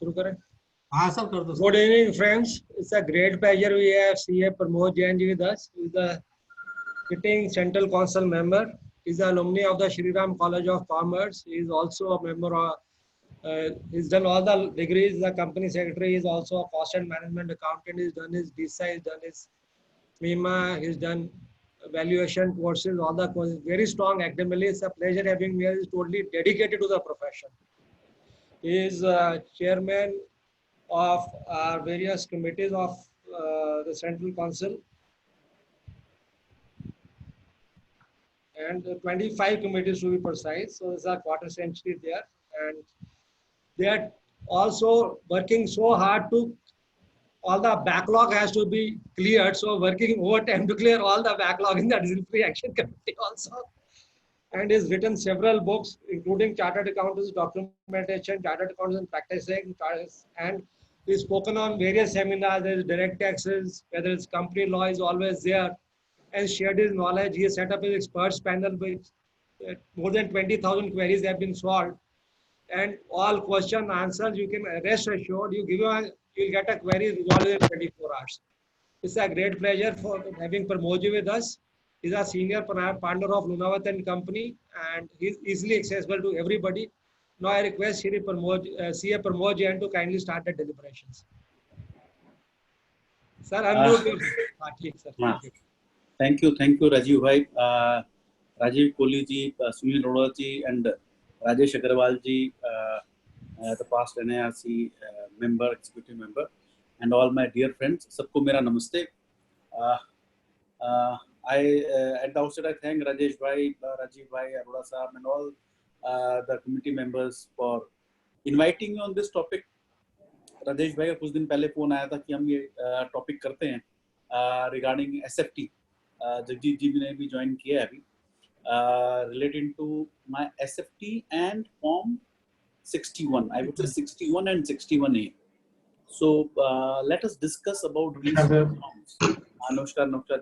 शुरू करें? हाँ सर, कर दो sir. Good evening, friends. It's a great pleasure we have CA Pramod Jain ji with us. He is the sitting Central Council member. He is the alumni of the Shri Ram College of Commerce. He is also a member of. He's done all the degrees. The company secretary. He is also a cost and management accountant. He's done his DSA. He's done his MIMA. He's done valuation courses. All the courses. Very strong academically. It's a pleasure having me here. He's totally dedicated to the profession. He is chairman of our various committees of the Central Council, and 25 committees to be precise. So there's a quarter century there, and they are also working so hard to all the backlog has to be cleared. So working overtime to clear all the backlog in the disciplinary action committee also. And he's written several books, including Chartered Accountants Documentation, Chartered Accountants and Practicing, and he's spoken on various seminars. There's direct taxes, whether it's company law is always there, and shared his knowledge. He has set up his experts panel with more than 20,000 queries have been solved, and all question answers. You can rest assured, you'll get a query resolved in 24 hours. It's a great pleasure for having Pramod with us. He's a senior partner of Lunawat and Company, and he's easily accessible to everybody. Now I request CA Pramod Jain to kindly start the deliberations. Sir, unmute yourself. Sir. Thank you, Rajiv bhai, Rajiv Kohli ji, Sunil Arora ji, and Rajesh Agarwal ji, the past NIRC member, executive member, and all my dear friends. Sabko mera namaste. I at the outset I thank Rajesh bhai, Rajiv bhai, Arora sahab, and all the committee members for inviting me on this topic. Rajesh भाई का कुछ दिन पहले phone आया था कि हम ये टॉपिक करते हैं रिगार्डिंग एसएफटी. जगजीत जी ने भी ज्वाइन किया है अभी, related to my SFT and form 61. I would say 61 and 61A. So let us discuss about these forms. नमस्कार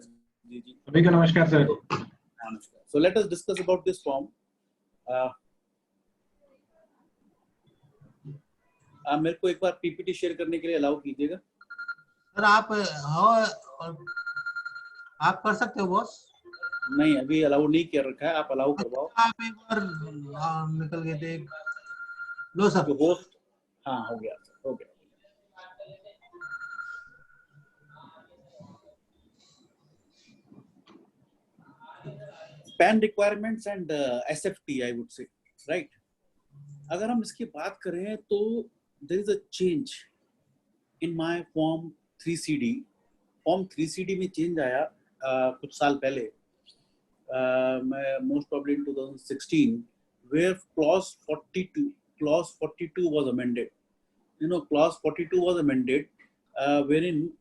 जी. सभी को नमस्कार सर. नमस्कार. So let us discuss about this form. मेरे को एक बार पीपीटी शेयर करने के लिए अलाउ कीजिएगा सर. आप कर सकते हो बॉस. नहीं, अभी अलाउ नहीं कर रखा है, आप अलाउ करवाओ. आप एक बार निकल गए थे. लो सर. होस्ट. हाँ, हो गया सर, हो गया. Pan requirements and SFT I would say, right. अगर हम इसकी बात करें तो there is a change in my form 3CD. Form 3CD में change आया कुछ साल पहले, most probably in 2016, where clause 42 was amended. You know, clause 42 was amended, wherein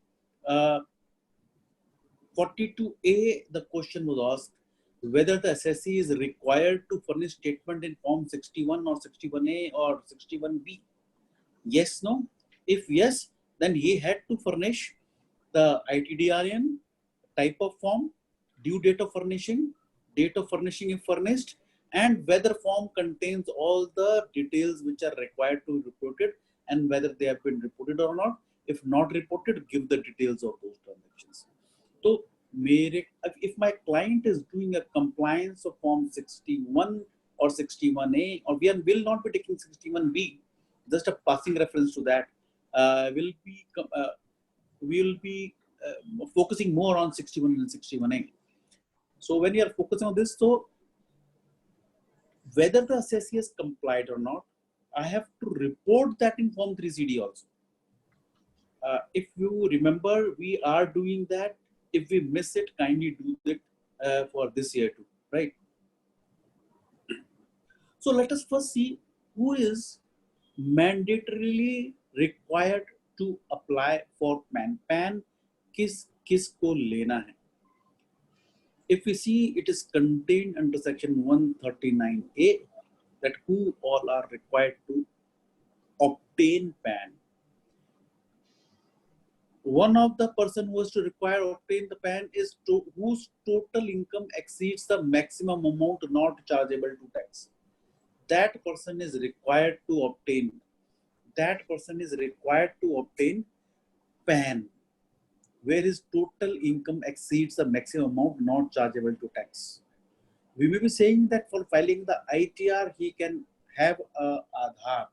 42A the question was asked whether the assessee is required to furnish statement in form 61 or 61A or 61B. Yes, no. If yes, then he had to furnish the ITDRN, type of form, due date of furnishing if furnished, and whether form contains all the details which are required to be reported and whether they have been reported or not. If not reported, give the details of those transactions. So, if my client is doing a compliance of form 61 or 61A, or we will not be taking 61B, just a passing reference to that, we'll be focusing more on 61 and 61A. So when you are focusing on this, so whether the assessee has complied or not, I have to report that in form 3CD also. If you remember, we are doing that. If we miss it, kindly do it for this year too, right? So let us first see who is mandatorily required to apply for PAN. PAN किसको लेना है? If we see, it is contained under section 139A that who all are required to obtain PAN. One of the person who is to require to obtain the PAN is whose total income exceeds the maximum amount not chargeable to tax. That person is required to obtain that person is required to obtain PAN, where his total income exceeds the maximum amount not chargeable to tax. We may be saying that for filing the ITR, he can have a Aadhaar.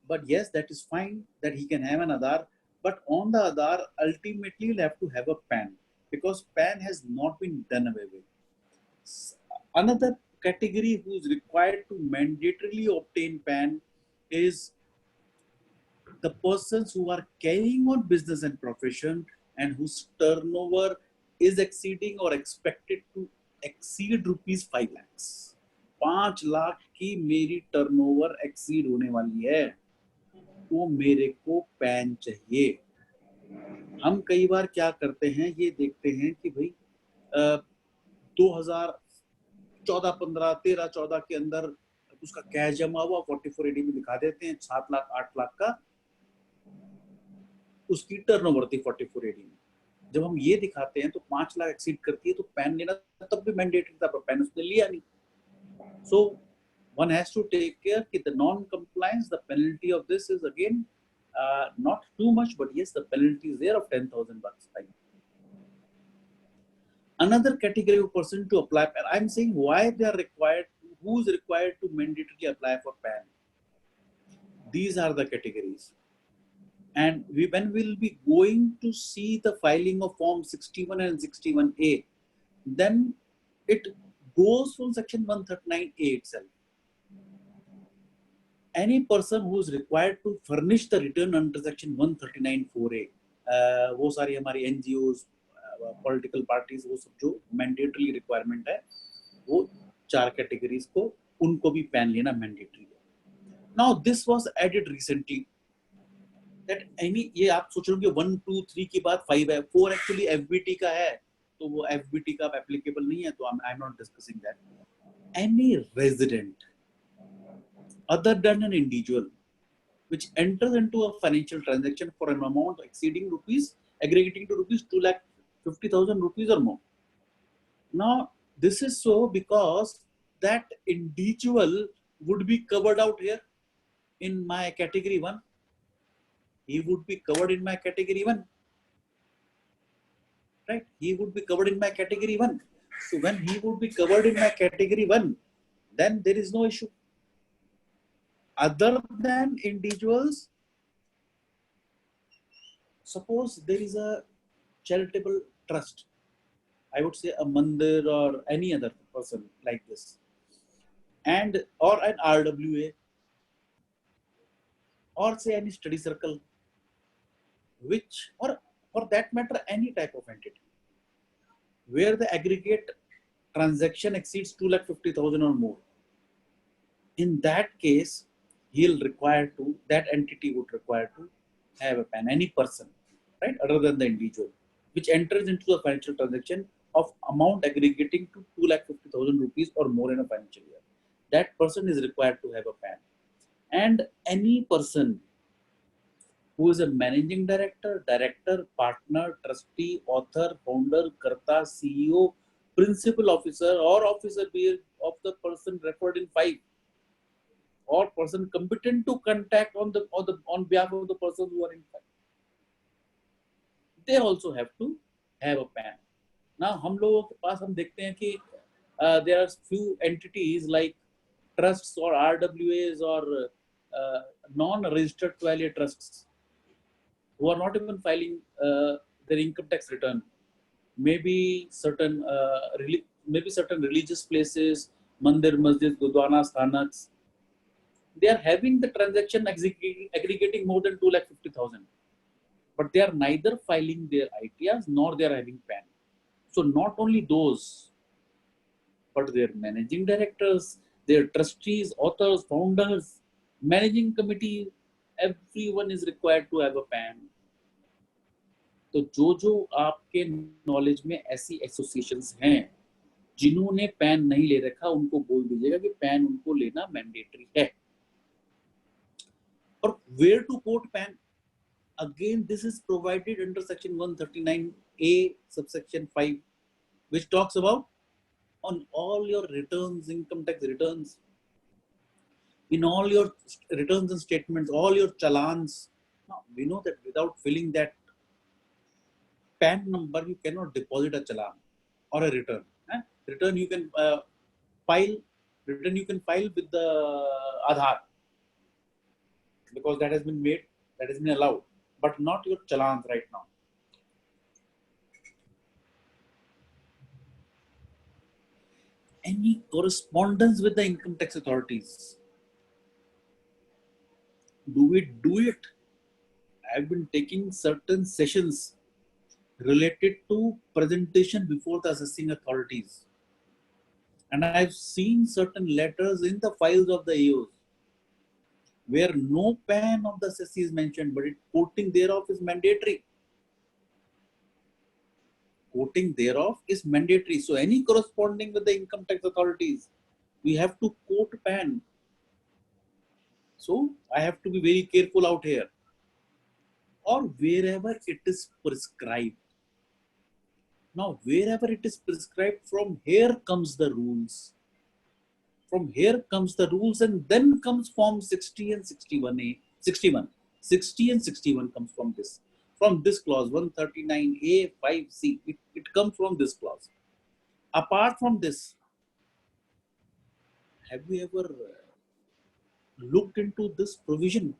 But yes, that is fine that he can have an Aadhaar. But on the Aadhaar, ultimately you'll have to have a PAN, because PAN has not been done away with. Another category who is required to mandatorily obtain PAN is the persons who are carrying on business and profession and whose turnover is exceeding or expected to exceed rupees 5 lakhs. 5 lakh की मेरी turnover exceed होने वाली है, तो मेरे को pan चाहिए. हम कई बार क्या करते हैं, ये देखते हैं कि भाई 2014, 15, 13, 14 के अंदर उसका कैश जमा हुआ 4480 में दिखा देते हैं 7 लाख 8 लाख का उसकी टर्नओवर थी 4480 में. जब हम ये दिखाते हैं तो 5 लाख एक्सीड करती है, तो पैन लेना तब भी मैंडेटरी था, पर पैन उसने लिया नहीं. सो one has to take care that the non-compliance, the penalty of this is again not too much, but yes, the penalty is there of 10,000 bucks. Fine. Another category of person to apply PAN. I'm saying why they are required, who is required to mandatorily apply for PAN. These are the categories. And when we'll be going to see the filing of Form 61 and 61A, then it goes from Section 139A itself. Any person who is required to furnish the return under Section 139(4)A, वो सारी हमारी NGOs, political parties, वो सब जो mandatory requirement है, वो 4 categories को उनको भी PAN लेना mandatory है. Now this was added recently. That any, ये आप सोच रहे हो कि 1, 2, 3 की बात 5 है, 4 actually FBT का है, तो वो FBT का applicable नहीं है, तो I'm not discussing that. Any resident other than an individual which enters into a financial transaction for an amount exceeding rupees, aggregating to rupees 2,50,000 rupees or more. Now this is so because that individual would be covered out here in my category 1. He would be covered in my category 1, right? He would be covered in my category 1. So when he would be covered in my category 1, then there is no issue. Other than individuals, suppose there is a charitable trust, I would say a mandir or any other person like this, and or an RWA, or say any study circle, which, or for that matter any type of entity where the aggregate transaction exceeds 2,50,000 or more. In that case, he'll require to, that entity would require to have a PAN, any person, right, other than the individual, which enters into a financial transaction of amount aggregating to 2,50,000 rupees or more in a financial year. That person is required to have a PAN. And any person who is a managing director, partner, trustee, author, founder, karta, CEO, principal officer, or officer of the person referred in 5, or person competent to contact on behalf of the persons who are in fact, they also have to have a PAN. Now, हम लोगों के पास हम देखते हैं कि there are few entities like trusts or RWAs or non-registered quasi trusts who are not even filing their income tax return. Maybe certain religious places, mandir, masjid, gurdwana, sthanaks, they are having the transaction aggregating more than 2,50,000, but they are neither filing their ITRs nor they are having PAN. So not only those, but their managing directors, their trustees, authors, founders, managing committee, everyone is required to have a PAN. तो जो आपके knowledge में ऐसी associations हैं जिन्होंने pan नहीं ले रखा, उनको बोल दीजिएगा कि पैन उनको लेना मैंडेटरी है. और where to quote PAN? Again, this is provided under Section 139A, subsection 5, which talks about on all your returns, income tax returns, in all your returns and statements, all your challans. Now, we know that without filling that PAN number, you cannot deposit a challan or a return. Return you can file. Return you can file with the Aadhaar because that has been made, that has been allowed, but not your challans right now. Any correspondence with the income tax authorities? Do we do it? I've been taking certain sessions related to presentation before the assessing authorities. And I've seen certain letters in the files of the AOs where no PAN of the assessee is mentioned, but quoting thereof is mandatory. Quoting thereof is mandatory. So any corresponding with the income tax authorities, we have to quote PAN. So I have to be very careful out here. Or wherever it is prescribed. Now, wherever it is prescribed, from here comes the rules. From here comes the rules, and then comes Form 60 and 61A. 61. 60 and 61 comes from this. From this clause, 139A 5C. It comes from this clause. Apart from this, have we ever looked into this provision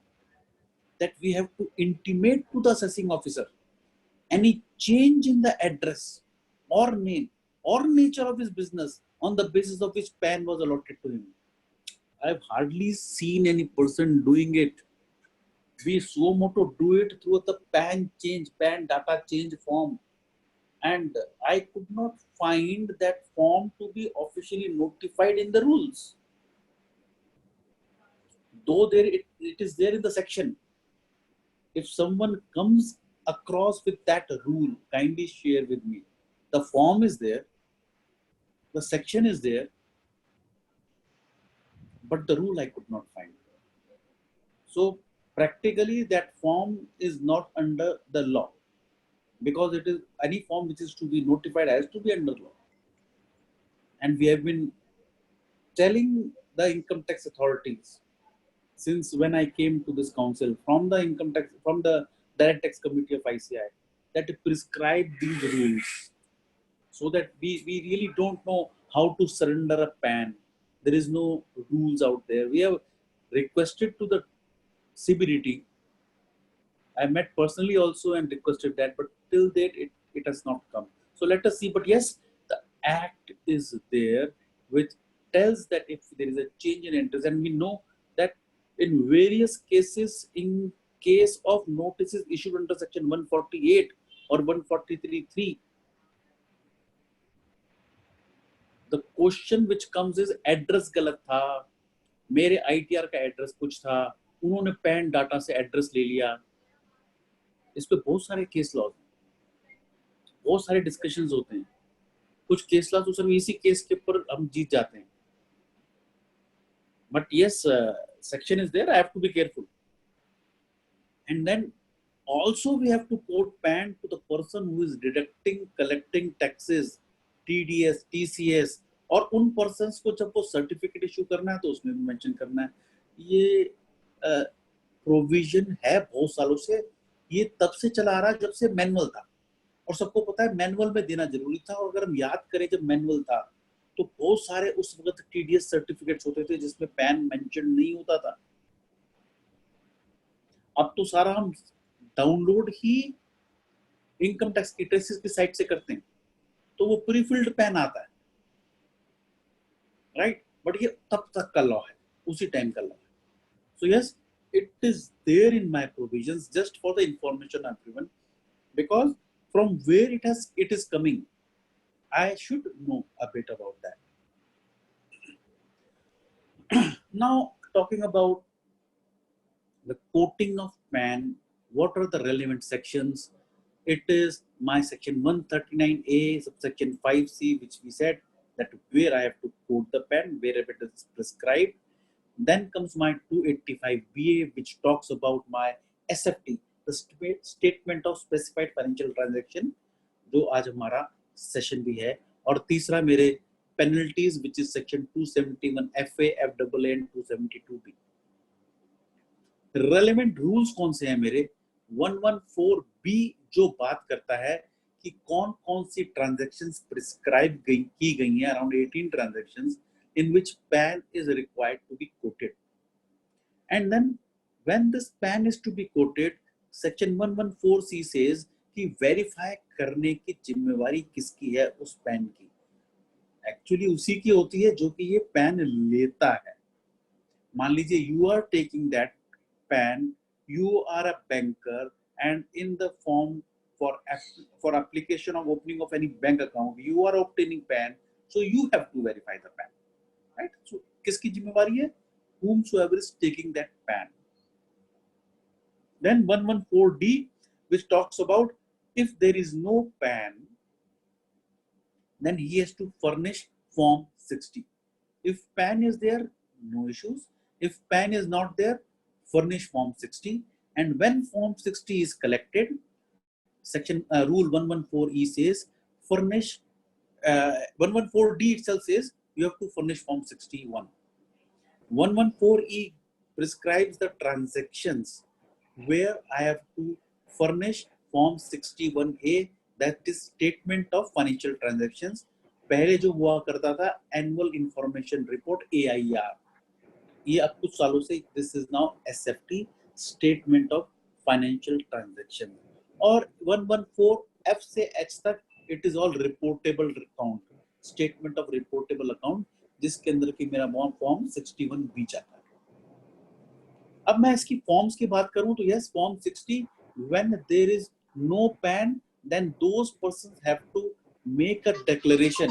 that we have to intimate to the assessing officer any change in the address or name or nature of his business on the basis of which PAN was allotted to him? I've hardly seen any person doing it. We suo moto do it through the PAN change, PAN data change form. And I could not find that form to be officially notified in the rules. Though there it is there in the section. If someone comes across with that rule, kindly share with me. The form is there, the section is there, but the rule I could not find. So practically that form is not under the law, because it is any form which is to be notified has to be under law. And we have been telling the income tax authorities since when I came to this council from the income tax, from the direct tax committee of ICI, that to prescribe these rules so that we really don't know how to surrender a PAN. There is no rules out there. We have requested to the CBDT. I met personally also and requested that, but till date it has not come. So let us see. But yes, the act is there which tells that if there is a change in interest, and we know that in various cases, in case of notices issued under section 148 or 143(3), the question which comes is address गलत था, मेरे ITR का address कुछ था, उन्होंने pan data से address ले लिया. इस पे बहुत सारे केस लॉ, बहुत सारे डिस्कशंस होते हैं. कुछ केस लॉ तो सिर्फ इसी केस के ऊपर हम जीत जाते हैं. But yes, section is there. I have to be careful. And then also we have to quote PAN to the person who is deducting, collecting taxes, TDS, TCS, और उन persons को जब वो certificate issue करना है तो उसमें भी mention करना है. ये provision है बहुत सालों से. ये तब से चला आ रहा है जब से manual था. और सबको पता है manual में देना जरूरी था. और अगर हम याद करें जब manual था तो बहुत सारे उस वक्त TDS सर्टिफिकेट्स होते थे जिसमें पैन मेंशन नहीं होता था. अब तो सारा हम डाउनलोड ही इनकम टैक्स की ट्रेसिस की साइट से करते हैं, तो वो प्रीफिल्ड पैन आता है, राइट. बट ये तब तक का लॉ है, उसी टाइम का लॉ है. So yes, it is there in my provisions just for the information of everyone, because from where it is coming, I should know a bit about that. Now, talking about the quoting of PAN, what are the relevant sections? It is my section 139A, subsection 5C, which we said that where I have to quote the PAN, wherever it is prescribed. Then comes my 285BA, which talks about my SFT, the Statement of Specified Financial Transaction, जो आज हमारा session भी है. और तीसरा मेरे penalties, which is section 271 FA, FAA and 272B. Relevant rules कौन से हैं मेरे? 114B जो बात करता है कि कौन कौन सी transactions prescribe की गई हैं, around 18 transactions in which PAN is required to be quoted. And then when this PAN is to be quoted, section 114C says कि verify करने की जिम्मेवारी किसकी है उस PAN की? Actually उसी की होती है जो कि ये PAN लेता है. मान लीजिए you are taking that PAN, you are a banker, and in the form for application of opening of any bank account, you are obtaining PAN, so you have to verify the PAN, right? So किसकी जिम्मेवारी है? Whomsoever is taking that PAN. Then 114D, which talks about if there is no PAN, then he has to furnish Form 60. If PAN is there, no issues. If PAN is not there, furnish Form 60. And when Form 60 is collected, section rule 114E says furnish. 114D itself says you have to furnish Form 61. 114E prescribes the transactions where I have to furnish Form 61A, that is statement of financial transactions. पहले जो हुआ करता था annual information report AIR, ये अब कुछ सालों से this is now SFT, statement of financial transaction. और 114F से H तक it is all reportable account, statement of reportable account, जिसके अंदर की मेरा फॉर्म 61B जाता है. अब मैं इसकी फॉर्म्स की बात करूं तो yes, form 60, when there is no PAN, then those persons have to make a declaration.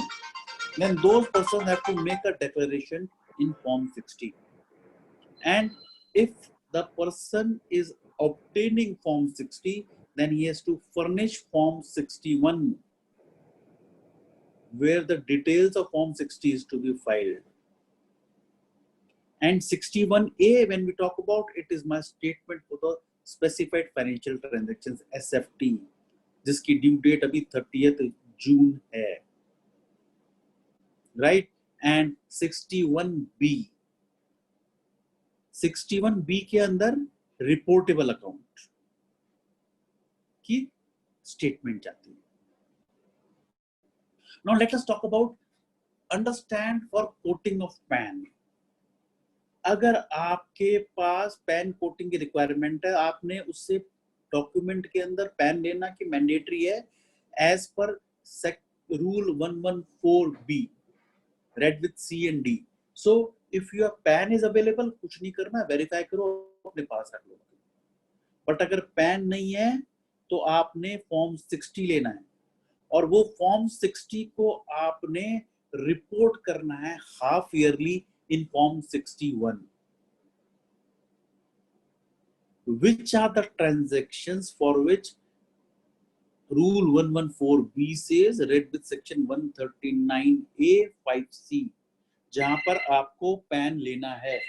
Then those persons have to make a declaration in Form 60. And if the person is obtaining Form 60, then he has to furnish Form 61, where the details of Form 60 is to be filed. And 61A, when we talk about, it is my statement for the specified financial transactions, SFT, जिसकी due date अभी 30th June है, right? And 61B, 61B के अंदर reportable account की statement जाती है. Now let us talk about understand for quoting of PAN. अगर आपके पास पैन कोटिंग की रिक्वायरमेंट है, आपने उससे डॉक्यूमेंट के अंदर पैन लेना कि मैंडेटरी है as per rule 114B, read with C and D. So if your PAN is available, कुछ नहीं करना, वेरीफाई करो, अपने पास रख लो. बट अगर पैन नहीं है तो आपने फॉर्म 60 लेना है, और वो फॉर्म 60 को आपने रिपोर्ट करना है half yearly in Form 61. Which are the transactions for which Rule 114B says, read with Section 139A 5C, जहां पर आपको पैन लेना है.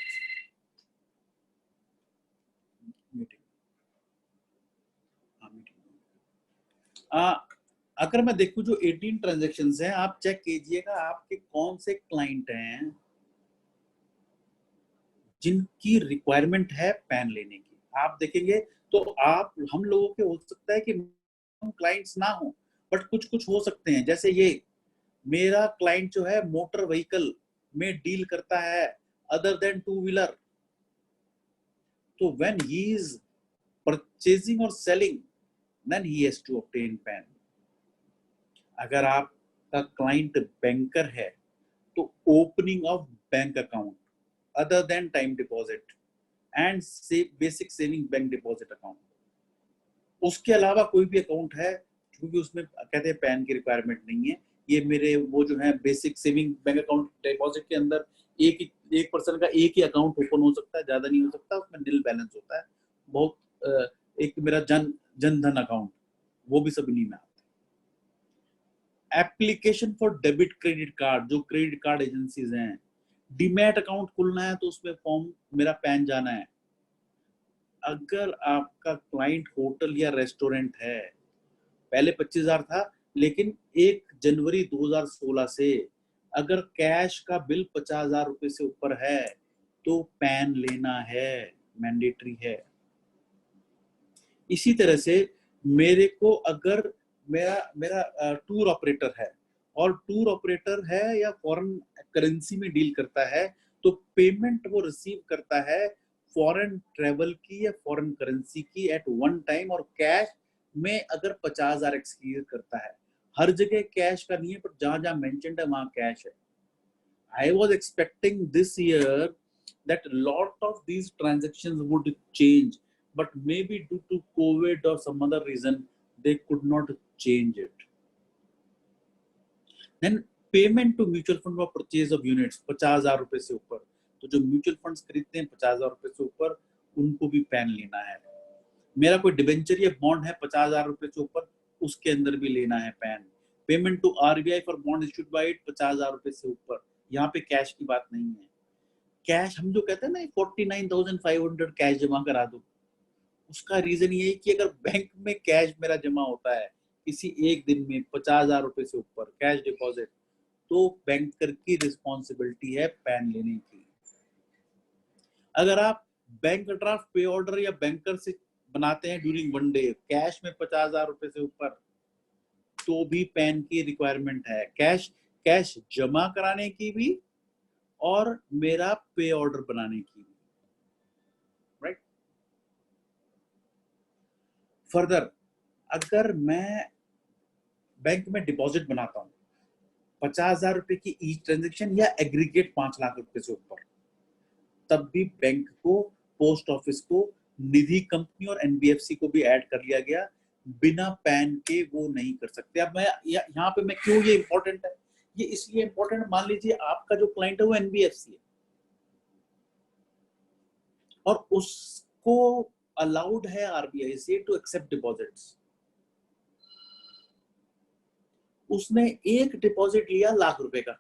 अगर मैं देखूं जो 18 ट्रांजेक्शन्स हैं, आप चेक कीजिएगा आपके कौन से क्लाइंट हैं जिनकी रिक्वायरमेंट है पैन लेने की. आप देखेंगे तो आप, हम लोगों के हो सकता है कि क्लाइंट्स ना हो, बट कुछ हो सकते हैं. जैसे ये मेरा क्लाइंट जो है मोटर व्हीकल में डील करता है अदर देन टू व्हीलर, तो व्हेन ही इज परचेजिंग और selling, then he has to obtain PAN. अगर आपका क्लाइंट बैंकर है तो opening of bank account other than time deposit and basic saving bank deposit account, उसके अलावा कोई भी अकाउंट है, क्योंकि उसमें कहते हैं पैन की रिक्वायरमेंट नहीं है. ये मेरे वो जो है basic saving bank account deposit के अंदर एक पर्सन का एक ही अकाउंट ओपन हो सकता है, ज्यादा नहीं हो सकता, उसमें नील बैलेंस होता है. बहुत एक मेरा जन धन अकाउंट, वो भी सब नहीं में आते. Application for debit credit card, जो क्रेडिट कार्ड एजेंसीज हैं, डीमैट अकाउंट खुलना है तो उसमें फॉर्म मेरा पैन जाना है. अगर आपका क्लाइंट होटल या रेस्टोरेंट है, पहले 25,000 था, लेकिन 1 जनवरी 2016 से अगर कैश का बिल 50,000 रुपए से ऊपर है तो पैन लेना है, मैंडेटरी है। इसी तरह से मेरे को अगर मेरा मेरा टूर ऑपरेटर है और टूर ऑपरेटर है या फॉरेन करेंसी में डील करता है, तो पेमेंट वो रिसीव करता है फॉरेन ट्रेवल की या फॉरेन करेंसी की एट वन टाइम, और कैश में अगर 50,000 एक्सक्यूज करता है। हर जगह कैश का नहीं है, पर जहां जहां मेंशन्ड है वहां कैश है। I was expecting this year that lot of these transactions would change, but maybe due to COVID or some other reason, they could not change it. Then payment to mutual fund for purchase of units 50,000 रुपए से ऊपर, तो जो mutual funds खरीदते हैं 50,000 रुपए से ऊपर, उनको भी पैन लेना है। मेरा कोई डिबेंचर या बॉन्ड है 50,000 रुपए से ऊपर, उसके अंदर भी लेना है PAN. Payment to RBI for bond issued by 50,000 रुपए से ऊपर, यहाँ पे कैश की बात नहीं है। कैश हम जो कहते हैं ना 49,500 कैश जमा करा दो, उसका रीजन ये है कि अगर बैंक में कैश मेरा जमा होता है किसी एक दिन में 50,000 रुपए से ऊपर कैश डिपॉजिट, तो बैंकर की रिस्पॉन्सिबिलिटी है पैन लेने की। अगर आप बैंक ड्राफ्ट पे ऑर्डर या बैंकर से बनाते हैं ड्यूरिंग वन डे कैश में 50,000 रुपए से ऊपर, तो भी पैन की रिक्वायरमेंट है, कैश जमा कराने की भी और मेरा पे ऑर्डर बनाने की भी, राइट। फर्दर अगर मैं बैंक में डिपॉजिट बनाता हूं 50,000 रुपए की ईच ट्रांजेक्शन या एग्रीगेट 5 लाख रुपए से ऊपर, तब भी बैंक को, पोस्ट ऑफिस को, निधि कंपनी और एनबीएफसी को भी ऐड कर लिया गया। बिना पैन के वो नहीं कर सकते। अब मैं यहाँ पे मैं क्यों, ये इंपॉर्टेंट है, ये इसलिए इंपॉर्टेंट, मान लीजिए आपका जो क्लाइंट है वो एनबीएफसी है और उसको अलाउड है आरबीआई से टू एक्सेप्ट डिपॉजिट्स। उसने एक डिपॉजिट लिया लाख रुपए का,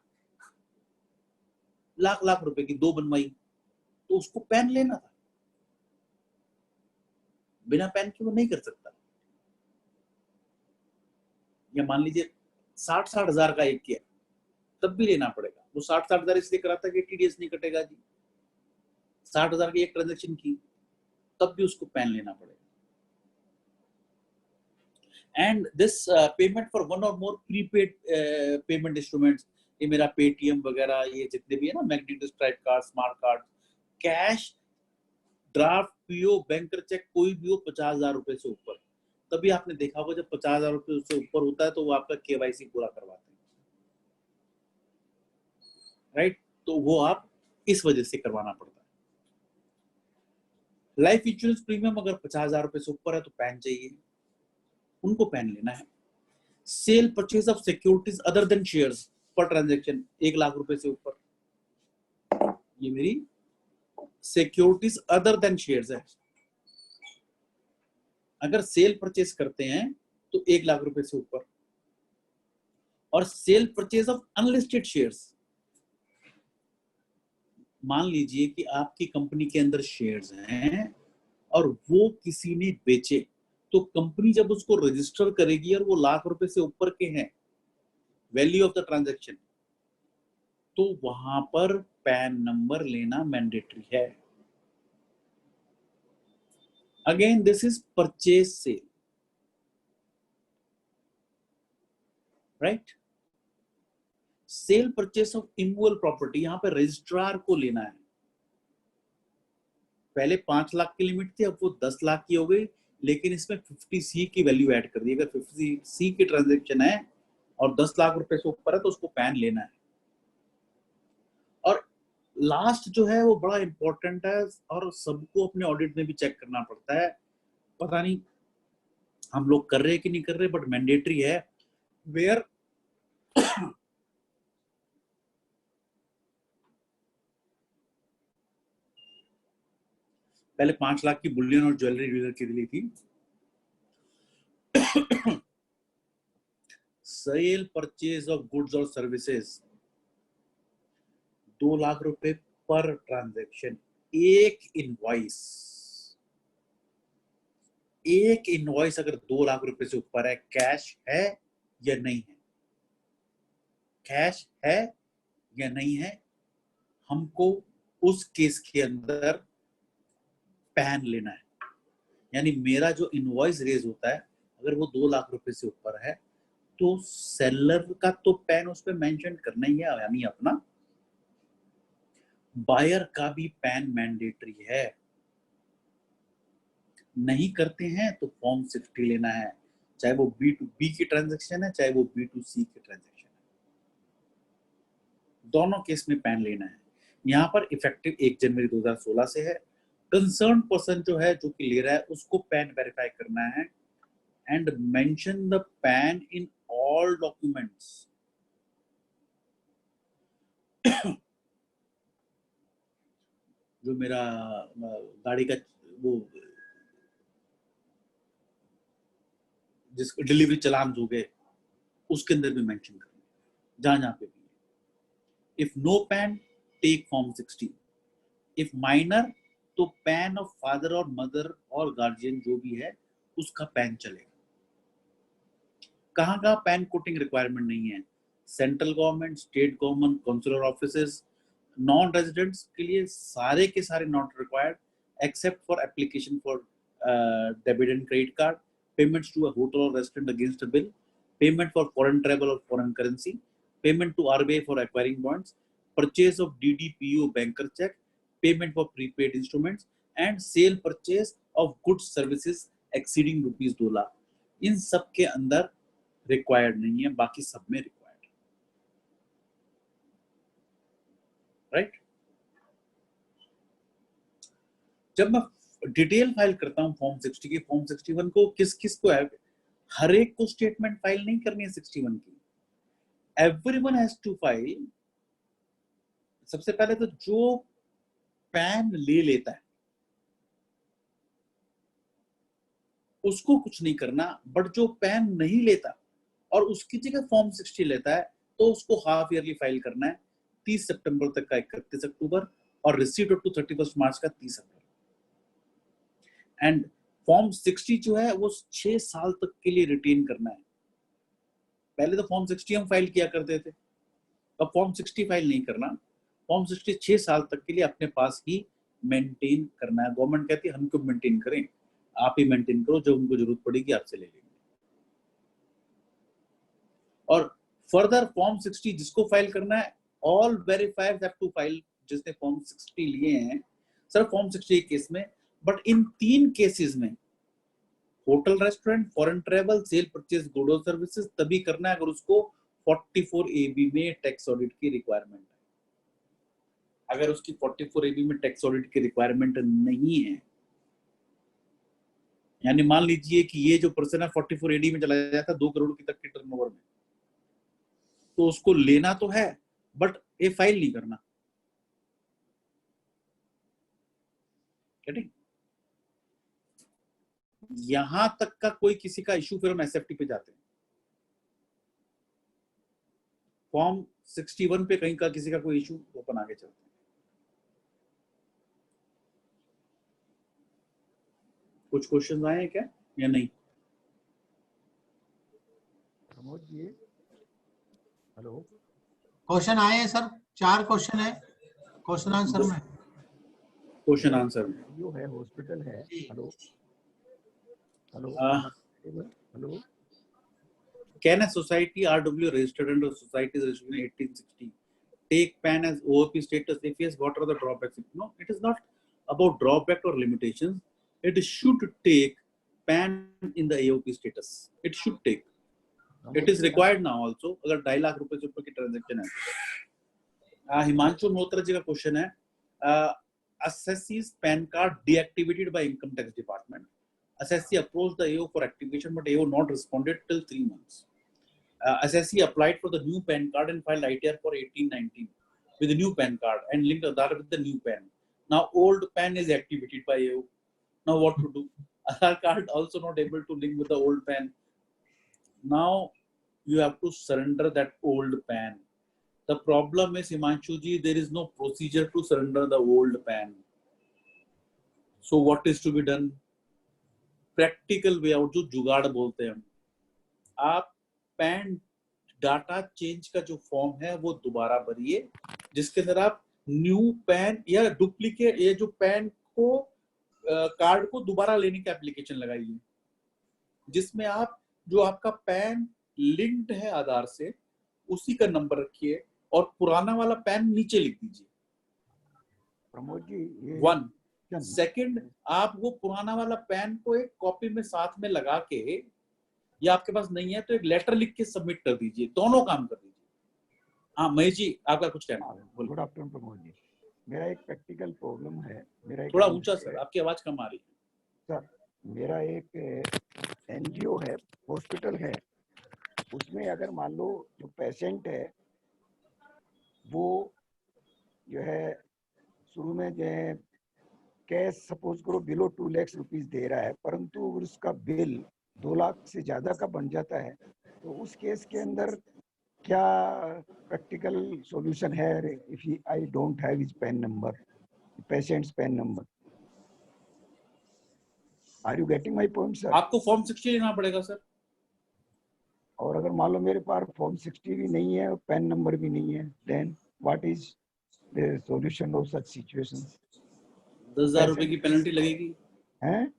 लाख रुपए की 2 बनवाई, तो उसको पैन लेना था। बिना पैन के वो नहीं कर सकता। या मान लीजिए 60-60 हजार का एक किया, तब भी लेना पड़ेगा। वो 60-60 हजार इसलिए कराता कि टीडीएस नहीं कटेगा जी। 60 हजार की एक ट्रांजेक्शन की, तब भी उसको पैन लेना पड़ेगा। And this payment for one और मोर प्रीपेड पेमेंट इंस्ट्रूमेंट्स, ये मेरा पेटीएम वगैरह, ये जितने भी है ना, magnetic stripe card, smart card, cash, draft, PO, banker cheque, कोई भी हो 50,000 रुपए से ऊपर, तभी आपने देखा होगा जब 50,000 रुपए से ऊपर होता है तो वो आपका केवाईसी पूरा करवाते हैं, राइट। तो वो आप इस वजह से करवाना पड़ता है। लाइफ इंश्योरेंस प्रीमियम अगर 50,000 रुपए से ऊपर है तो पैन चाहिए, उनको पैन लेना है। Cell purchase of securities other than shares पर ट्रांजैक्शन 1 लाख रुपए से ऊपर, ये मेरी सिक्योरिटीज अदर देन शेयर्स है। अगर सेल परचेज करते हैं तो 1 लाख रुपए से ऊपर, और cell purchase of unlisted shares, मान लीजिए कि आपकी कंपनी के अंदर शेयर्स हैं और वो किसी ने बेचे, तो कंपनी जब उसको रजिस्टर करेगी और वो लाख रुपए से ऊपर के हैं वैल्यू ऑफ द ट्रांजैक्शन, तो वहां पर पैन नंबर लेना मैंडेटरी है। Again this is purchase sale, right. Sale purchase of immovable property, यहां पे रजिस्ट्रार को लेना है। पहले 5 लाख की लिमिट थी, अब वो 10 लाख की हो गई, लेकिन इसमें 50C की वैल्यू ऐड कर दी। अगर 50C की ट्रांजैक्शन है और 10 लाख रुपए से ऊपर है तो उसको पैन लेना है। और लास्ट जो है वो बड़ा इंपॉर्टेंट है और सबको अपने ऑडिट में भी चेक करना पड़ता है। पता नहीं हम लोग कर रहे हैं कि नहीं कर रहे, बट मैंडेटरी है, वेयर पहले 5 लाख की बुलियन और ज्वेलरी डीलर की ली थी। सेल परचेज ऑफ गुड्स और सर्विसेज 2 लाख रुपए पर ट्रांजैक्शन, एक इनवॉइस अगर 2 लाख रुपए से ऊपर है, कैश है या नहीं है, कैश है या नहीं है, हमको उस केस के अंदर पैन लेना है। यानी मेरा जो इनवॉइस रेज होता है अगर वो 2 लाख रुपए से ऊपर है तो सेलर का तो पैन उस पर मेंशन करना ही है, यानी अपना बायर का भी पैन मैंडेटरी है। नहीं करते हैं तो फॉर्म 60 लेना है, चाहे वो B2B की ट्रांजैक्शन है चाहे वो B2C की ट्रांजैक्शन है, दोनों केस में पैन लेना है। यहाँ पर इफेक्टिव 1 जनवरी 2016 से है। कंसर्न पर्सन जो है जो कि ले रहा है उसको पैन वेरीफाई करना है and mention the pan in all documents. जो मेरा गाड़ी का वो जिसको डिलीवरी चलान हो गए उसके अंदर भी मेंशन करना जहां जहां पे भी। If no PAN take form 60, if minor तो पैन ऑफ फादर और मदर और गार्जियन जो भी है उसका पैन चलेगा। कहाँ कहाँ पैन कोटिंग रिक्वायरमेंट नहीं है? Central government, state government, consular offices, non residents के लिए सारे के सारे not required except for application for debit and credit card, payments to a hotel or restaurant against a bill, payment for foreign travel or foreign currency, payment to RBI for acquiring bonds, purchase of DDPO banker check, payment for prepaid instruments and sale purchase of goods services exceeding rupees 2 lakh। इन सब के अंदर required नहीं है, बाकी सब में required, right. जब मैं डिटेल फाइल करता हूं फॉर्म 60 की, फॉर्म 61 को किस किस को है, हर एक को स्टेटमेंट फाइल नहीं करनी है 61 की। Everyone has to file. सबसे पहले तो जो पैन ले लेता है उसको कुछ नहीं करना, बट जो पैन नहीं लेता और उसकी जगह फॉर्म 60 लेता है तो उसको हाफ ईयरली फाइल करना है, 30 सितंबर तक का 31 अक्टूबर और रिसीट अप टू 31 मार्च का 30 अप्रैल। एंड फॉर्म 60 जो है वो 6 साल तक के लिए रिटेन करना है। पहले तो फॉर्म 60 हम फाइल किया करते थे, अब फॉर्म 60 फाइल नहीं करना, फॉर्म 60 6 साल तक के लिए अपने पास ही मेंटेन करना है। गवर्नमेंट कहती है हम क्यों मेंटेन करें, आप ही मेंटेन करो, जब उनको जरूरत पड़ेगी आपसे ले लेंगे। और फर्दर फॉर्म 60 जिसको फाइल करना है, ऑल वेरीफायर्स हैव टू फाइल, जिसने फॉर्म 60 लिए हैं सर फॉर्म 60 केस में, बट इन 3 केसेस में hotel, restaurant, foreign travel, cell purchase, good और सर्विसेज तभी करना है अगर उसको 44AB में टैक्स ऑडिट की रिक्वायरमेंट है। अगर उसकी 44AB में टैक्स ऑडिट की रिक्वायरमेंट नहीं है, यानी मान लीजिए कि ये जो पर्सन है 44AD में चला जाता है 2 करोड़ की तक के टर्नओवर में, तो उसको लेना तो है बट ये फाइल नहीं करना। यहां तक का कोई किसी का इशू फिर हम एसएफटी पे जाते हैं। फॉर्म 61 पे कहीं का किसी का कोई इशू, ओपन आगे चलते हैं। कुछ क्वेश्चन आए हैं क्या या नहीं? प्रमोद जी, हेलो। क्वेश्चन आए हैं सर, 4 क्वेश्चन है क्वेश्चन आंसर में। क्वेश्चन आंसर में जो है हॉस्पिटल है, hello hello hello. Can a society RW registered under societies registered in 1860 take PAN as OAP status? If yes, what are the drawbacks? No, it is not about drawback or limitations. It should take PAN in the AOP status. It should take. It is required now also. अगर 2.5 लाख रुपए से ऊपर की transaction है। हिमांशु मल्होत्रा जी का question है, assessee's PAN card deactivated by income tax department. Assessee approached the AO for activation, but AO not responded till 3 months. Assessee applied for the new PAN card and filed ITR for 1819 with the new PAN card and linked Aadhaar with the new PAN. Now old PAN is activated by AO. Now what to do? Aadhaar card also not able to link with the old PAN. Now you have to surrender that old PAN. The problem is, Himanshu ji, there is no procedure to surrender the old PAN. So what is to be done? Practical way out, जो जुगाड़ बोलते हैं हम, आप pan data change का जो form है वो दोबारा भरिए, जिसके अंदर आप न्यू पैन या डुप्लीकेट, ये जो पैन को कार्ड को दोबारा लेने की एप्लीकेशन लगाइए, जिसमें आप जो आपका पैन लिंक्ड है आधार से उसी का नंबर रखिए और पुराना वाला पैन नीचे लिख दीजिए। प्रमोद जी ये 1 सेकंड, आप वो पुराना वाला पैन को एक कॉपी में साथ में लगा के, या आपके पास नहीं है तो एक लेटर लिख के सबमिट कर दीजिए, दोनों काम कर दीजिए। हाँ महेश जी, आपका कुछ कहना है? गुड आफ्टरनून प्रमोद जी, मेरा एक प्रैक्टिकल प्रॉब्लम है। मेरा एक थोड़ा ऊंचा सर, आपकी आवाज कम आ रही है। सर, मेरा एक एनजीओ है, हॉस्पिटल है, उसमें अगर मान लो जो पेशेंट है वो जो है शुरू में जो है कैश सपोज करो बिलो 2 लाख रुपीस दे रहा है, परंतु उसका बिल 2 लाख से ज्यादा का बन जाता है, तो उस केस के अंदर क्या प्रैक्टिकल सॉल्यूशन है if I don't have his PAN number, patients PAN number? Are you getting my point sir? आपको फॉर्म 60 लेना पड़ेगा सर। और अगर मान लो मेरे पास फॉर्म 60 भी नहीं है और पैन नंबर भी नहीं है, then what is the solution of such situations? 10,000 रुपए की पेनल्टी लगेगी। हैं?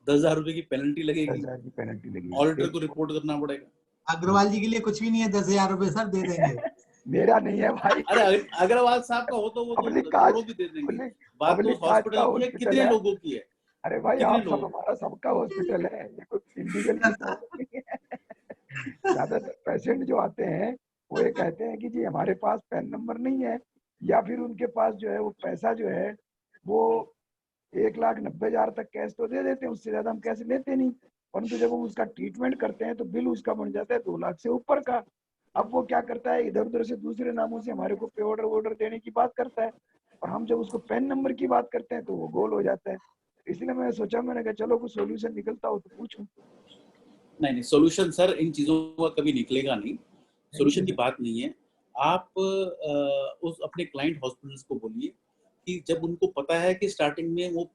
10,000 रुपए की पेनल्टी लगेगी, 10,000 की पेनल्टी लगेगी, ऑडिटर को रिपोर्ट करना पड़ेगा। अग्रवाल जी के लिए कुछ भी नहीं है, 10,000 रुपए सर दे देंगे। मेरा नहीं है भाई, अरे अग्रवाल साहब का हो तो वो पब्लिक तो काज, करोड़ों भी दे देंगे। पब्लिक बात तो पब्लिक काज का हॉस्पिटल की है, हॉस्पिटल कितने है। लोगों की है? अरे भाई कितने आप सब, लोग? हमारा सबका हॉस्पिटल है, ये कोई इंडिविजुअल की प्रॉब्लम नहीं है। ज्यादातर पेशेंट जो आते हैं वो ये कहते हैं कि जी हमारे पास पैन नंबर नहीं है, या फिर उनके पास जो है वो पैसा जो है वो 1,90,000 तक कैश तो दे देते हैं, उससे ज्यादा हम कैश लेते नहीं, परंतु जब हम उसका ट्रीटमेंट करते हैं तो बिल उसका बन जाता है 2 लाख से ऊपर का। अब वो क्या करता है, इधर उधर से दूसरे नामों से हमारे को पे ऑर्डर देने की बात करता है, और हम जब उसको पैन नंबर की बात करते हैं तो वो गोल हो जाता है। इसलिए मैंने सोचा, मैंने कहा चलो कुछ सोल्यूशन निकलता हो तो पूछूं। नहीं, सोल्यूशन सर इन चीजों का कभी निकलेगा नहीं, सोल्यूशन की बात नहीं है। आप उस अपने क्लाइंट हॉस्पिटल्स को बोलिए कि जब उनको पता है कि स्टार्टिंग में वो,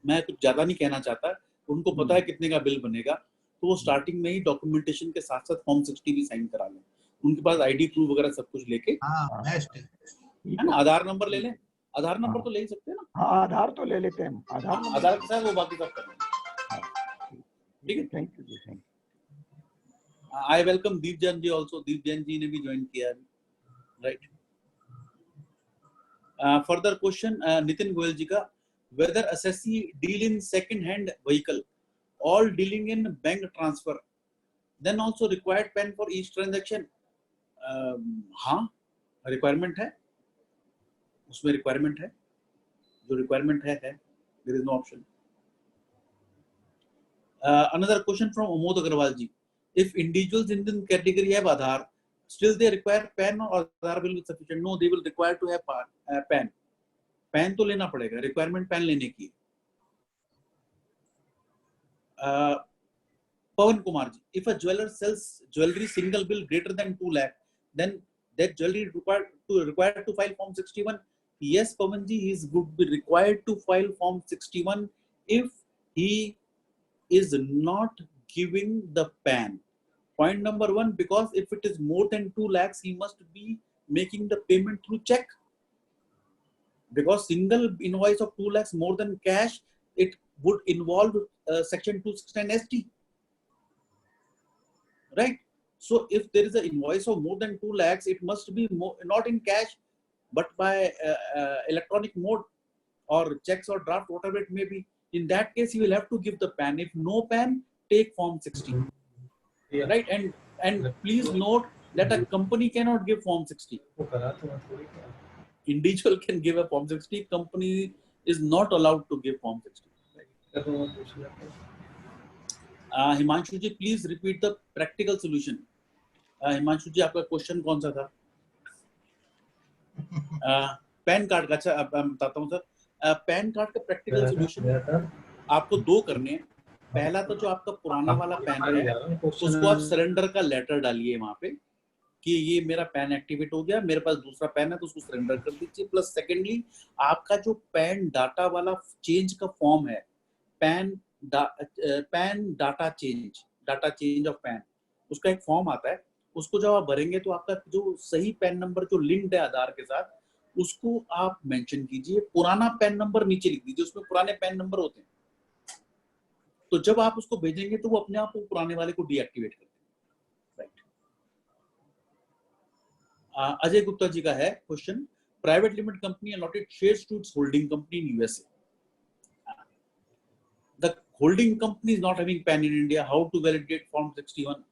मैं कुछ ज्यादा नहीं कहना चाहता, उनको पता है कितने का बिल बनेगा, तो वो स्टार्टिंग में ही डॉक्यूमेंटेशन के साथ साथ फॉर्म 60 भी साइन करा लें, उनके पास आईडी प्रूफ वगैरह सब कुछ लेके। हाँ बेस्ट है ना, आधार नंबर ले लें, आधार नंबर तो ले ही सकते हैं ना। हाँ आधार तो ले लेते हैं, आधार नंबर। आधार के साथ वो बाकी सब कर लेंगे। ठीक है, थैंक यू जी, thank you. I welcome Deep Jain ji also, Deep Jain ji ने भी ज्वाइन किया है, right. Further question Nitin Goyal ji का, whether assessee deal in second hand vehicle, all dealing in bank transfer, then also required pen for each transaction? हाँ, रिक्वायरमेंट है, उसमें requirement है, जो रिक्वायरमेंट है, there is no option. Another question from Amod Agarwal ji, if individuals in the category have Aadhaar, still they require PAN or Aadhaar will be sufficient? No, they will require to have PAN. PAN तो लेना पड़ेगा, requirement PAN लेने की। Pawan Kumar ji, if a jeweler sells jewelry single bill greater than 2 lakh, then that jewelry required to file form 61? Yes, Pawan ji, he would be required to file form 61 if he is not giving the PAN. Point number 1, because if it is more than 2 lakhs, he must be making the payment through check. Because single invoice of 2 lakhs more than cash, it would involve section 269 ST. Right? So if there is an invoice of more than 2 lakhs, it must be not in cash, but by electronic mode or checks or draft, whatever it may be. In that case, you will have to give the PAN. If no PAN, take form 60. Yeah. Right? And please note that a company cannot give form 60. Individual can give a form 60. Company is not allowed to give form 60. Himanshu ji, please repeat the practical solution. Himanshu ji, आपका question कौन सा था? Pan card का, अच्छा मैं बताता हूँ sir. Pan card का प्रैक्टिकल सॉल्यूशन आपको 2 करने हैं। पहला तो जो आपका पुराना वाला पैन है उसको आप सरेंडर का लेटर डालिए वहां पे कि ये मेरा पैन एक्टिवेट हो गया, मेरे पास दूसरा पैन है तो उसको सरेंडर कर दीजिए। प्लस सेकेंडली आपका जो पैन डाटा वाला चेंज का फॉर्म है, pan data change of pan, उसका एक फॉर्म आता है, उसको जब आप भरेंगे तो आपका जो सही पैन नंबर जो लिंक्ड है आधार के साथ उसको आप मेंशन कीजिए। पुराना पैन नंबर नीचे लिख दीजिए, उसमें पुराने पैन नंबर होते हैं, तो जब आप उसको भेजेंगे तो वो अपने आप वो पुराने वाले को डीएक्टिवेट कर देंगे। राइट। अजय गुप्ता जी का है question, private limited company allotted shares to its holding company in USA, the holding company is not having PAN in India, how to validate form 61?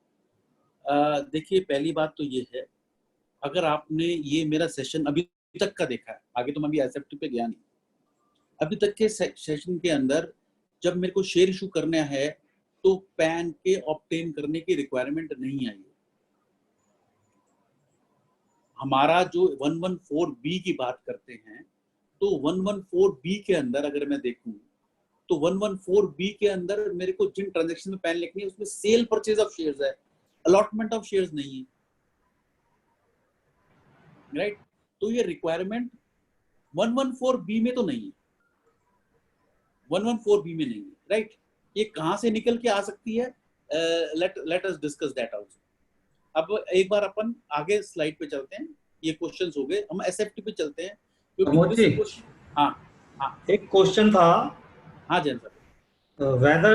देखिए पहली बात तो ये है, अगर आपने ये मेरा सेशन अभी तक का देखा है, आगे तो मैं अभी एसएफटी पे गया नहीं, अभी तक के सेशन के अंदर जब मेरे को शेयर इशू करना है तो पैन के ऑब्टेन करने की रिक्वायरमेंट नहीं आई है। हमारा जो 114B की बात करते हैं तो 114B के अंदर अगर मैं देखूं तो 114B के अंदर मेरे को जिन ट्रांजैक्शन में पैन लिखनी है उसमें सेल परचेज ऑफ शेयर्स है, अलॉटमेंट ऑफ शेयर्स नहीं है। राइट, तो ये रिक्वायरमेंट 114B में तो नहीं है, 114B में नहीं है। राइट, ये कहां से निकल के आ सकती है? Let us discuss that also. अब एक बार अपन आगे स्लाइड पे चलते हैं, ये क्वेश्चंस हो गए, हम एसएफटी पे चलते हैं क्योंकि हाँ हाँ एक क्वेश्चन था, हाँ Jain sir, whether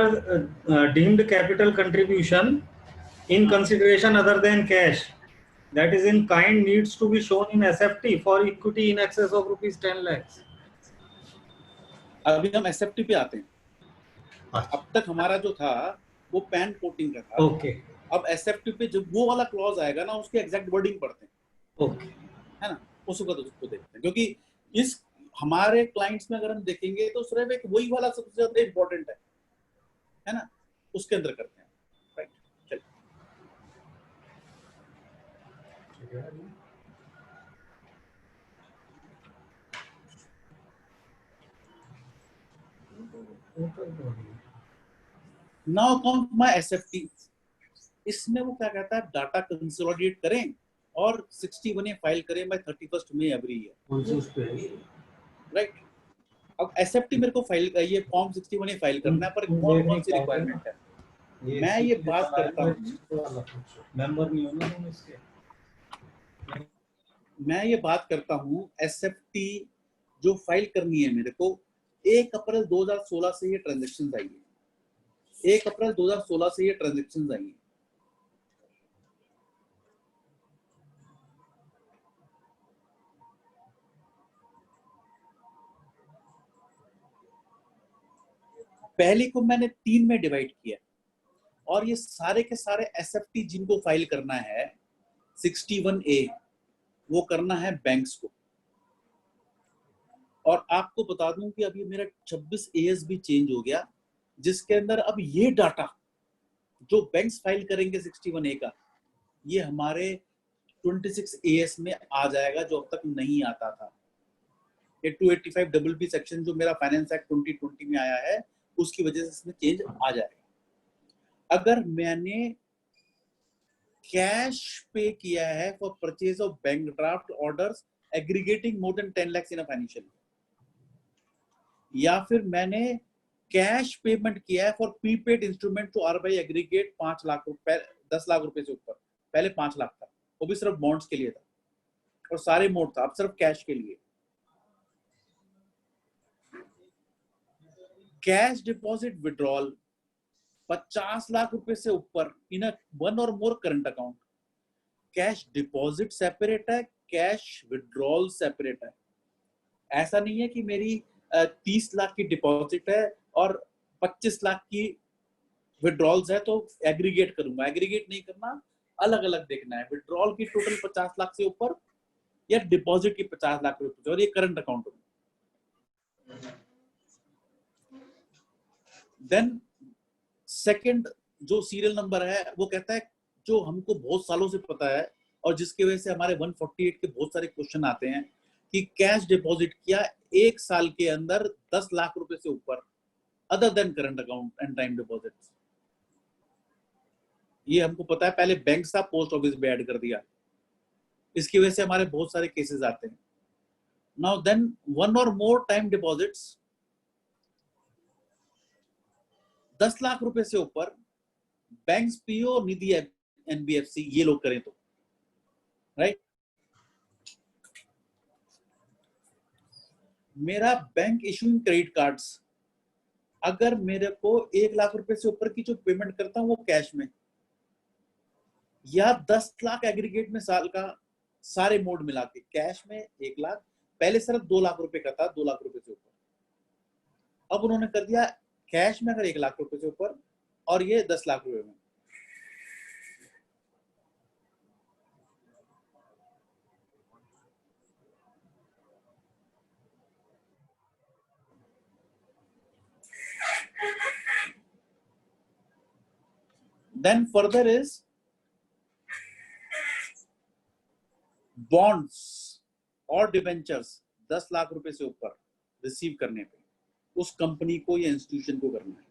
deemed capital contribution in consideration other than cash that is in kind needs to be shown in SFT for equity in excess of rupees 10 lakhs. अभी हम एसएफटी पे आते हैं। अब तक हमारा जो था वो पैन कोटिंग का था। ओके, अब एसएफटी पे जब वो वाला क्लॉज आएगा ना उसके एग्जैक्ट वर्डिंग पढ़ते हैं। ओके, है ना, उसको देखते हैं, क्योंकि इस हमारे क्लाइंट्स में अगर हम देखेंगे तो सिर्फ एक वही वाला सबसे ज्यादा इंपॉर्टेंट है ना, उसके अंदर करते हैं। राइट, चलिए नाउ कम माय एसएफटी। इसमें वो क्या कहता है, डाटा कंसोलिडेट करें और 61A फाइल करें बाय 31 मई एवरी ईयर। राइट, अब एसएफटी मेरे को फाइल ये फॉर्म 61A फाइल करना है, पर कौन कौन सी रिक्वायरमेंट है मैं ये बात करता हूँ, मेंबर नहीं होना तुम इसके। मैं ये बात करता हूँ एसएफटी जो फाइल करनी है मेरे को 1 अप्रैल 2016 से ये ट्रांजैक्शंस आई है, 1 अप्रैल 2016 से ये ट्रांजैक्शंस आई है। पहले को मैंने 3 में डिवाइड किया और ये सारे के सारे एसएफटी जिनको फाइल करना है 61A वो करना है बैंक्स को। और आपको बता दूं कि अभी मेरा 26AS भी चेंज हो गया, जिसके अंदर अब ये डाटा जो बैंक्स फाइल करेंगे 61A का ये हमारे 26AS में आ जाएगा, जो अब तक नहीं आता था। ये 285BB सेक्शन जो मेरा फाइनेंस एक्ट 2020 में आया है उसकी वजह से इसमें चेंज आ जाएगा। अगर मैंने कैश पे किया है for purchase of bank draft orders aggregating more than 10 lakhs in a financial, या फिर मैंने कैश पेमेंट किया है for prepaid instrument to are by aggregate 5 lakh रुपए, 10 लाख रुपए से ऊपर, पहले 5 लाख था, वो भी सिर्फ बॉन्ड्स के लिए था और सारे मोड था, अब सिर्फ कैश के लिए। कैश डिपॉजिट विड्रॉल 50 लाख रुपए से ऊपर इन वन और मोर current account, cash deposit separate है, कैश विड्रॉल सेपरेट है। ऐसा नहीं है कि मेरी 30 लाख की डिपॉजिट है और 25 लाख की विड्रॉल्स है तो एग्रीगेट करूंगा, एग्रीगेट नहीं करना, अलग अलग देखना है। विड्रॉल की टोटल 50 लाख से ऊपर या डिपॉजिट की 50 लाख रुपए और ये करंट अकाउंट होगा। देन सेकंड जो सीरियल नंबर है वो कहता है, जो हमको बहुत सालों से पता है और जिसकी वजह से हमारे 148 के बहुत सारे क्वेश्चन आते हैं कि कैश डिपॉजिट किया 1 साल के अंदर 10 लाख रुपए से ऊपर other than current account and time deposits, ये हमको पता है। पहले बैंक था, पोस्ट ऑफिस में ऐड कर दिया, इसकी वजह से हमारे बहुत सारे केसेस आते हैं। नाउ देन वन और मोर टाइम डिपॉजिट्स 10 लाख रुपए से ऊपर बैंक्स, पीओ, निधि, एनबीएफसी ये लोग करें तो राइट। मेरा बैंक इशूइंग क्रेडिट कार्ड्स, अगर मेरे को 1 लाख रुपए से ऊपर की जो पेमेंट करता हूं वो कैश में, या 10 लाख एग्रीगेट में साल का सारे मोड मिला के, कैश में 1 लाख, पहले सिर्फ 2 लाख रुपए का था, 2 लाख रुपए से ऊपर, अब उन्होंने कर दिया कैश में अगर 1 लाख रुपए से ऊपर और ये 10 लाख रुपए में। Then further is bonds और डिबेंचर्स 10 लाख रुपए से ऊपर रिसीव करने पे उस कंपनी को या इंस्टीट्यूशन को करना है।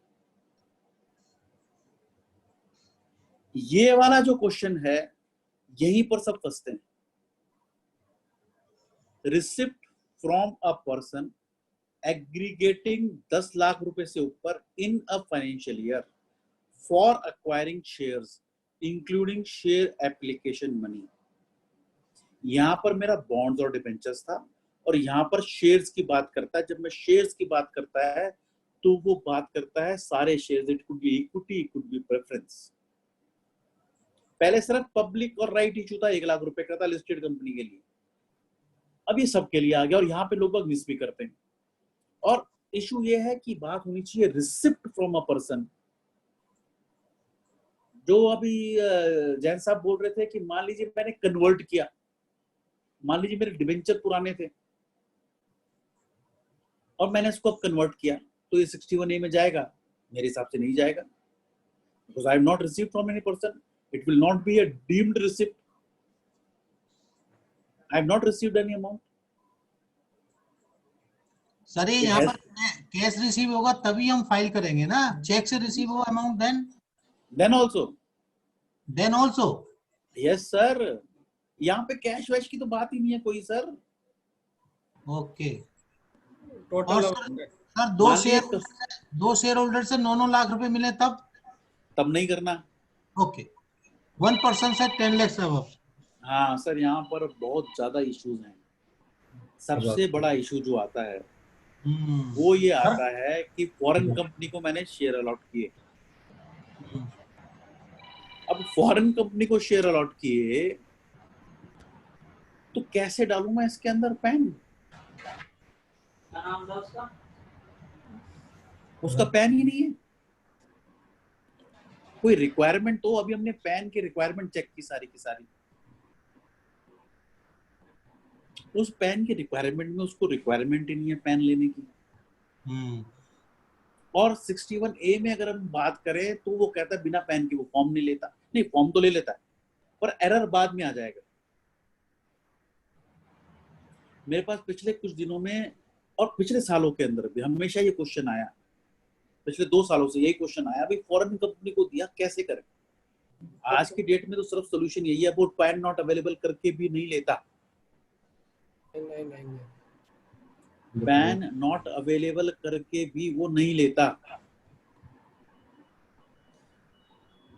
ये वाला जो क्वेश्चन है यहीं पर सब फंसते हैं। Receipt from a person aggregating 10 lakh रुपए से ऊपर in a financial year for acquiring shares including share application money। यहां पर मेरा बॉन्ड्स और डिबेंचर्स था और यहां पर शेयर्स की बात करता है। जब मैं शेयर्स की बात करता है तो वो बात करता है सारे shares, it could be equity, it could be preference. पहले सिर्फ पब्लिक और राइट इशू था, 1 लाख रुपए का था लिस्टेड कंपनी के लिए, अब ये सबके लिए आ गया और यहाँ पे लोग मिस भी करते हैं। और इशू ये है कि बात होनी चाहिए रिसिप्ट फ्रॉम अ पर्सन। जो अभी जैन साहब बोल रहे थे कि मान लीजिए मैंने कन्वर्ट किया, मान लीजिए मेरे डिबेंचर पुराने थे और मैंने इसको अब कन्वर्ट किया, तो ये 61A में जाएगा? मेरे हिसाब से नहीं जाएगा, because I have not received from any person, it will not be a deemed receipt, I have not received any amount. Sir ये यहाँ पर कैश रिसीव होगा तभी हम फाइल करेंगे ना, चेक से रिसीव हो amount then also yes sir, यहाँ पे कैश वैश की तो बात ही नहीं है कोई सर। ओके। टोटल और सर दो शेयर होल्डर से 9 लाख रुपए मिले तब नहीं करना। ओके। 1% से 10 लाख अबव। हाँ सर, यहाँ पर बहुत ज्यादा इश्यूज हैं। सबसे बड़ा इशू जो आता है वो ये आता है कि फॉरेन कंपनी को मैंने शेयर अलॉट किए। अब फॉरेन कंपनी को शेयर अलॉट किए तो कैसे डालूं मैं इसके अंदर पैन? उसका पैन ही नहीं है। कोई रिक्वायरमेंट तो, अभी हमने पैन की रिक्वायरमेंट चेक की सारी की सारी, उस पैन की रिक्वायरमेंट में उसको रिक्वायरमेंट ही नहीं है पैन लेने की। और 61A में अगर हम बात करें तो वो कहता है बिना पैन के वो फॉर्म नहीं लेता। नहीं, फॉर्म तो ले लेता है पर एरर बाद में आ जाएगा। मेरे पास पिछले कुछ दिनों में और पिछले सालों के अंदर भी हमेशा ये क्वेश्चन आया, पिछले 2 सालों से यही क्वेश्चन आया, भाई फॉरेन कंपनी को दिया कैसे करें? आज की डेट में तो सिर्फ सोल्यूशन यही है, वो पैन नॉट अवेलेबल करके भी नहीं लेता। पैन नॉट अवेलेबल करके भी वो नहीं लेता।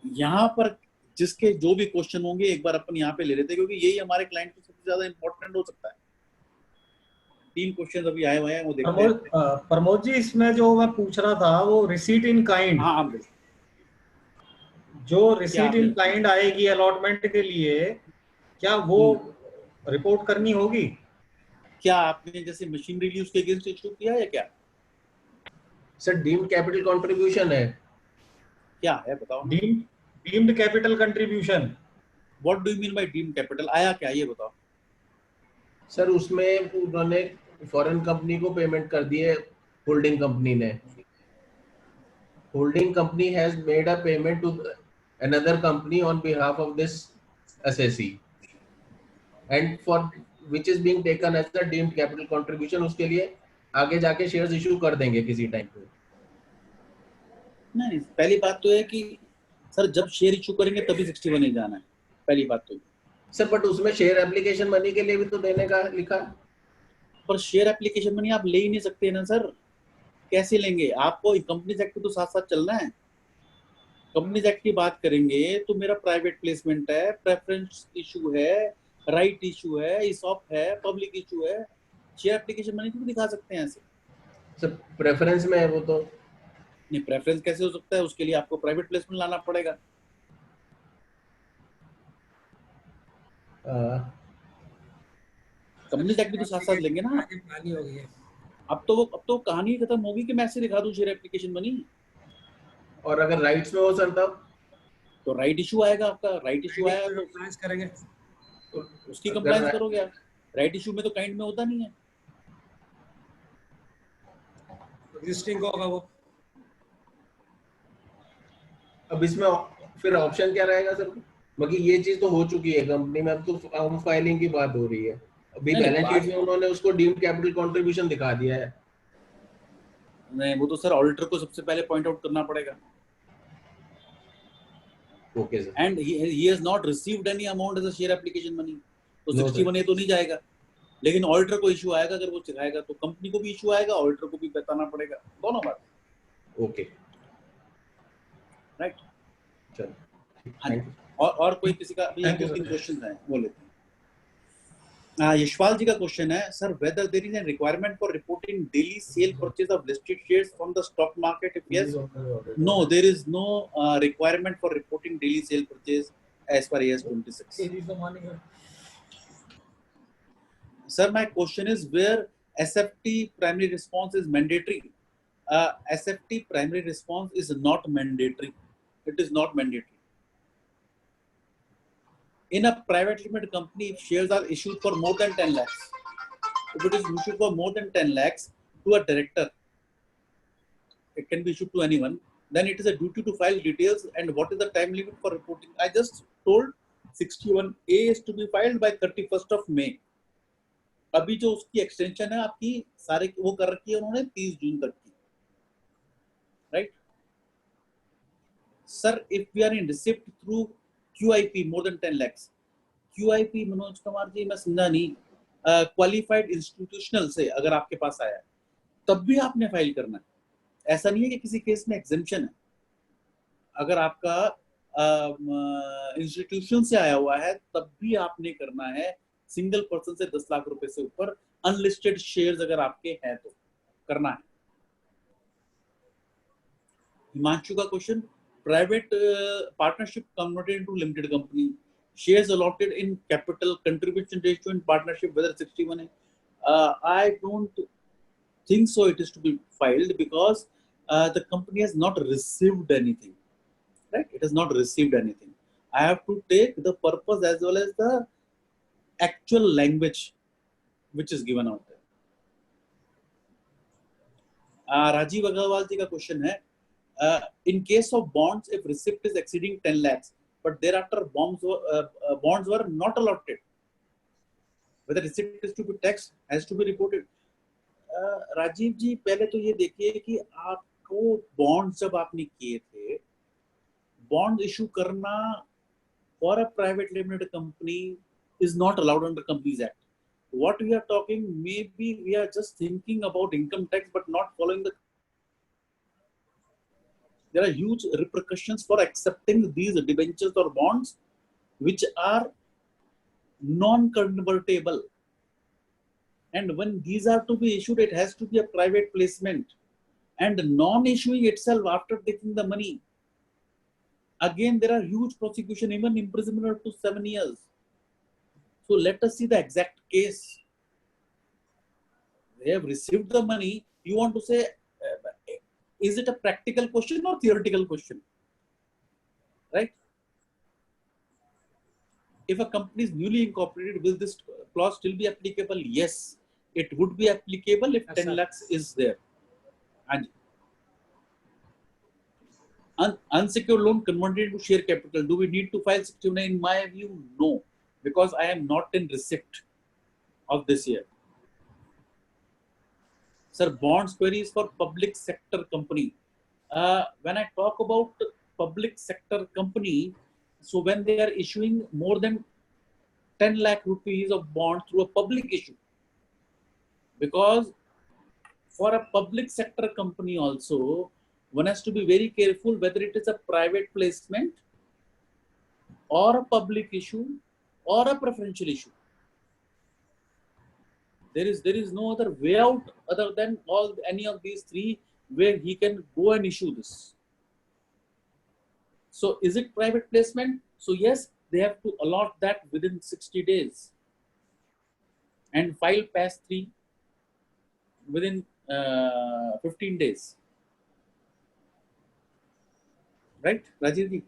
यहाँ पर जिसके जो भी क्वेश्चन होंगे एक बार अपन यहाँ पे ले लेते हैं, क्योंकि यही हमारे क्लाइंट को सबसे ज्यादा इंपॉर्टेंट हो सकता है। 3 क्वेश्चन अभी आए हुए हैं, वो देखते हैं। प्रमोद जी, इसमें जो मैं पूछ रहा था वो रिसीट इन काइंड, हाँ, जो रिसीट इन काइंड आएगी अलॉटमेंट के लिए, क्या वो रिपोर्ट करनी होगी? क्या आपने जैसे मशीनरी यूज के अगेंस्ट इशू किया है क्या? सर डीम्ड कैपिटल कंट्रीब्यूशन है। क्या है बताओ? Deemed capital contribution. What do you mean by deemed capital? आया क्या ये बताओ? सर उसमें उन्होंने फॉरेन कंपनी को पेमेंट कर दी है, होल्डिंग कंपनी ने। Holding company has made a payment to another company on behalf of this SSC and for which is being taken as the deemed capital contribution। उसके लिए आगे जाके शेयर्स इशू कर देंगे किसी टाइम पे। नहीं, पहली बात तो है कि सर जब शेयर इशू करेंगे तभी 61A जाना है, पहली बात तो। सर बट उसमें शेयर एप्लीकेशन मनी के लिए भी तो देने का लिखा। पर शेयर एप्लीकेशन मनी आप ले ही नहीं सकते ना सर, कैसे लेंगे? आपको कंपनीज एक्ट तो साथ साथ चलना है। कंपनीज एक्ट की बात करेंगे तो मेरा प्राइवेट प्लेसमेंट है, प्रेफरेंस इशू है, राइट इशू है, ESOP है, पब्लिक इशू है, शेयर एप्लीकेशन मनी क्यों दिखा सकते हैं ऐसे? सर प्रेफरेंस में है वो तो। नहीं, प्रेफरेंस कैसे हो सकता है? उसके लिए आपको प्राइवेट प्लेसमेंट लाना पड़ेगा। कंपनी टैक्स भी तो साथ साथ लेंगे ना। कहानी हो गई है। अब तो कहानी खत्म होगी कि मैं ऐसे दिखा दूं शेयर एप्लीकेशन मनी। और अगर राइट्स में हो सर तब तो राइट इशू आएगा, आपका राइट इशू आया तो कंप्लायंस करेंगे, उसकी अगर कंप्लायंस right- करोगे आप। राइट इशू में तो काइंड में होता नहीं है। एग्जिस्टिंग होगा वो। अब इसमें फिर ऑप्शन क्या रहेगा सर? बाकी ये चीज तो हो चुकी है कंपनी में, अब तो फॉर्म फाइलिंग की बात हो रही है। अभी नहीं, बैलेंस बात- शीट में उन्होंने उसको डीम्ड कैपिटल कंट्रीब्यूशन दिखा दिया है। नहीं, वो तो सर ऑडिटर को सबसे पहले पॉइंट आउट करना पड़ेगा। Okay sir. And he has not received any amount as a share application money, तो No, 61A तो नहीं जाएगा। लेकिन ऑडिटर को इशू आएगा, अगर वो सिखाएगा तो कंपनी को भी इशू आएगा, ऑडिटर को भी बताना पड़ेगा, दोनों बात। Okay right. चलो हाँ जी। Thank you. और कोई किसी का भी Thank you, दो तीन sir. क्वेश्चन है वो लेते हैं। यशपाल जी का क्वेश्चन है, sir whether there is an requirement for reporting daily sale purchase of listed shares from the stock market? If yes, no, there is no requirement for reporting daily sale purchase as per AS 26. Sir, my question is where SFT primary response is mandatory. SFT primary response is not mandatory. It is not mandatory. In a private limited company, if shares are issued for more than 10 lakhs, if it is issued for more than 10 lakhs to a director, it can be issued to anyone, then it is a duty to file details. And what is the time limit for reporting? I just told 61A is to be filed by 31st of May. अभी जो उसकी extension है आपकी सारे वो कर रखी है उन्होंने 30 जून तक की, right sir? If we are in receipt through QIP more than 10 lakhs, QIP Manoj Kumar ji मैं समझा नहीं, क्वालिफाइड इंस्टीट्यूशनल से अगर आपके पास आया तब भी आपने फाइल करना है। ऐसा नहीं है कि किसी केस में एग्जेम्पशन है। अगर आपका इंस्टीट्यूशन से आया हुआ है तब भी आपने करना है। सिंगल पर्सन से 10 लाख रुपए से ऊपर अनलिस्टेड शेयर्स अगर आपके हैं तो करना है। हिमांशु का question, private partnership converted into limited company, shares allotted in capital, contribution ratio in partnership whether 61 है? I don't think so it is to be filed because the company has not received anything, right? It has not received anything. I have to take the purpose as well as the actual language which is given out there. Rajiv Agarwal ji ka question hai, in case of bonds, if receipt is exceeding 10 lakhs but thereafter bonds were not allotted, whether receipt is to be taxed, has to be reported. Rajiv ji पहले तो ये देखिए कि आपको bond जब आपने किए थे, बॉन्ड इशू करना for a private limited company is not allowed under companies act. What we are talking, maybe we are just thinking about income tax but not following the. There are huge repercussions for accepting these debentures or bonds which are non-convertible. And when these are to be issued, it has to be a private placement. And non-issuing itself after taking the money, again there are huge prosecution, even imprisonment up to 7 years. So let us see the exact case. They have received the money. You want to say, is it a practical question or theoretical question? Right? If a company is newly incorporated, will this clause still be applicable? Yes, it would be applicable if 10 lakhs is there. And unsecured loan converted into share capital, do we need to file 61? In my view, no, because I am not in receipt of this year. Sir, bonds queries for public sector company. When I talk about public sector company, so when they are issuing more than 10 lakh rupees of bond through a public issue, because for a public sector company also, one has to be very careful whether it is a private placement or a public issue or a preferential issue. there is no other way out other than any of these three where he can go and issue this. So is it private placement? So yes, they have to allot that within 60 days and file PAS 3 within 15 days. Right, Rajiv ji?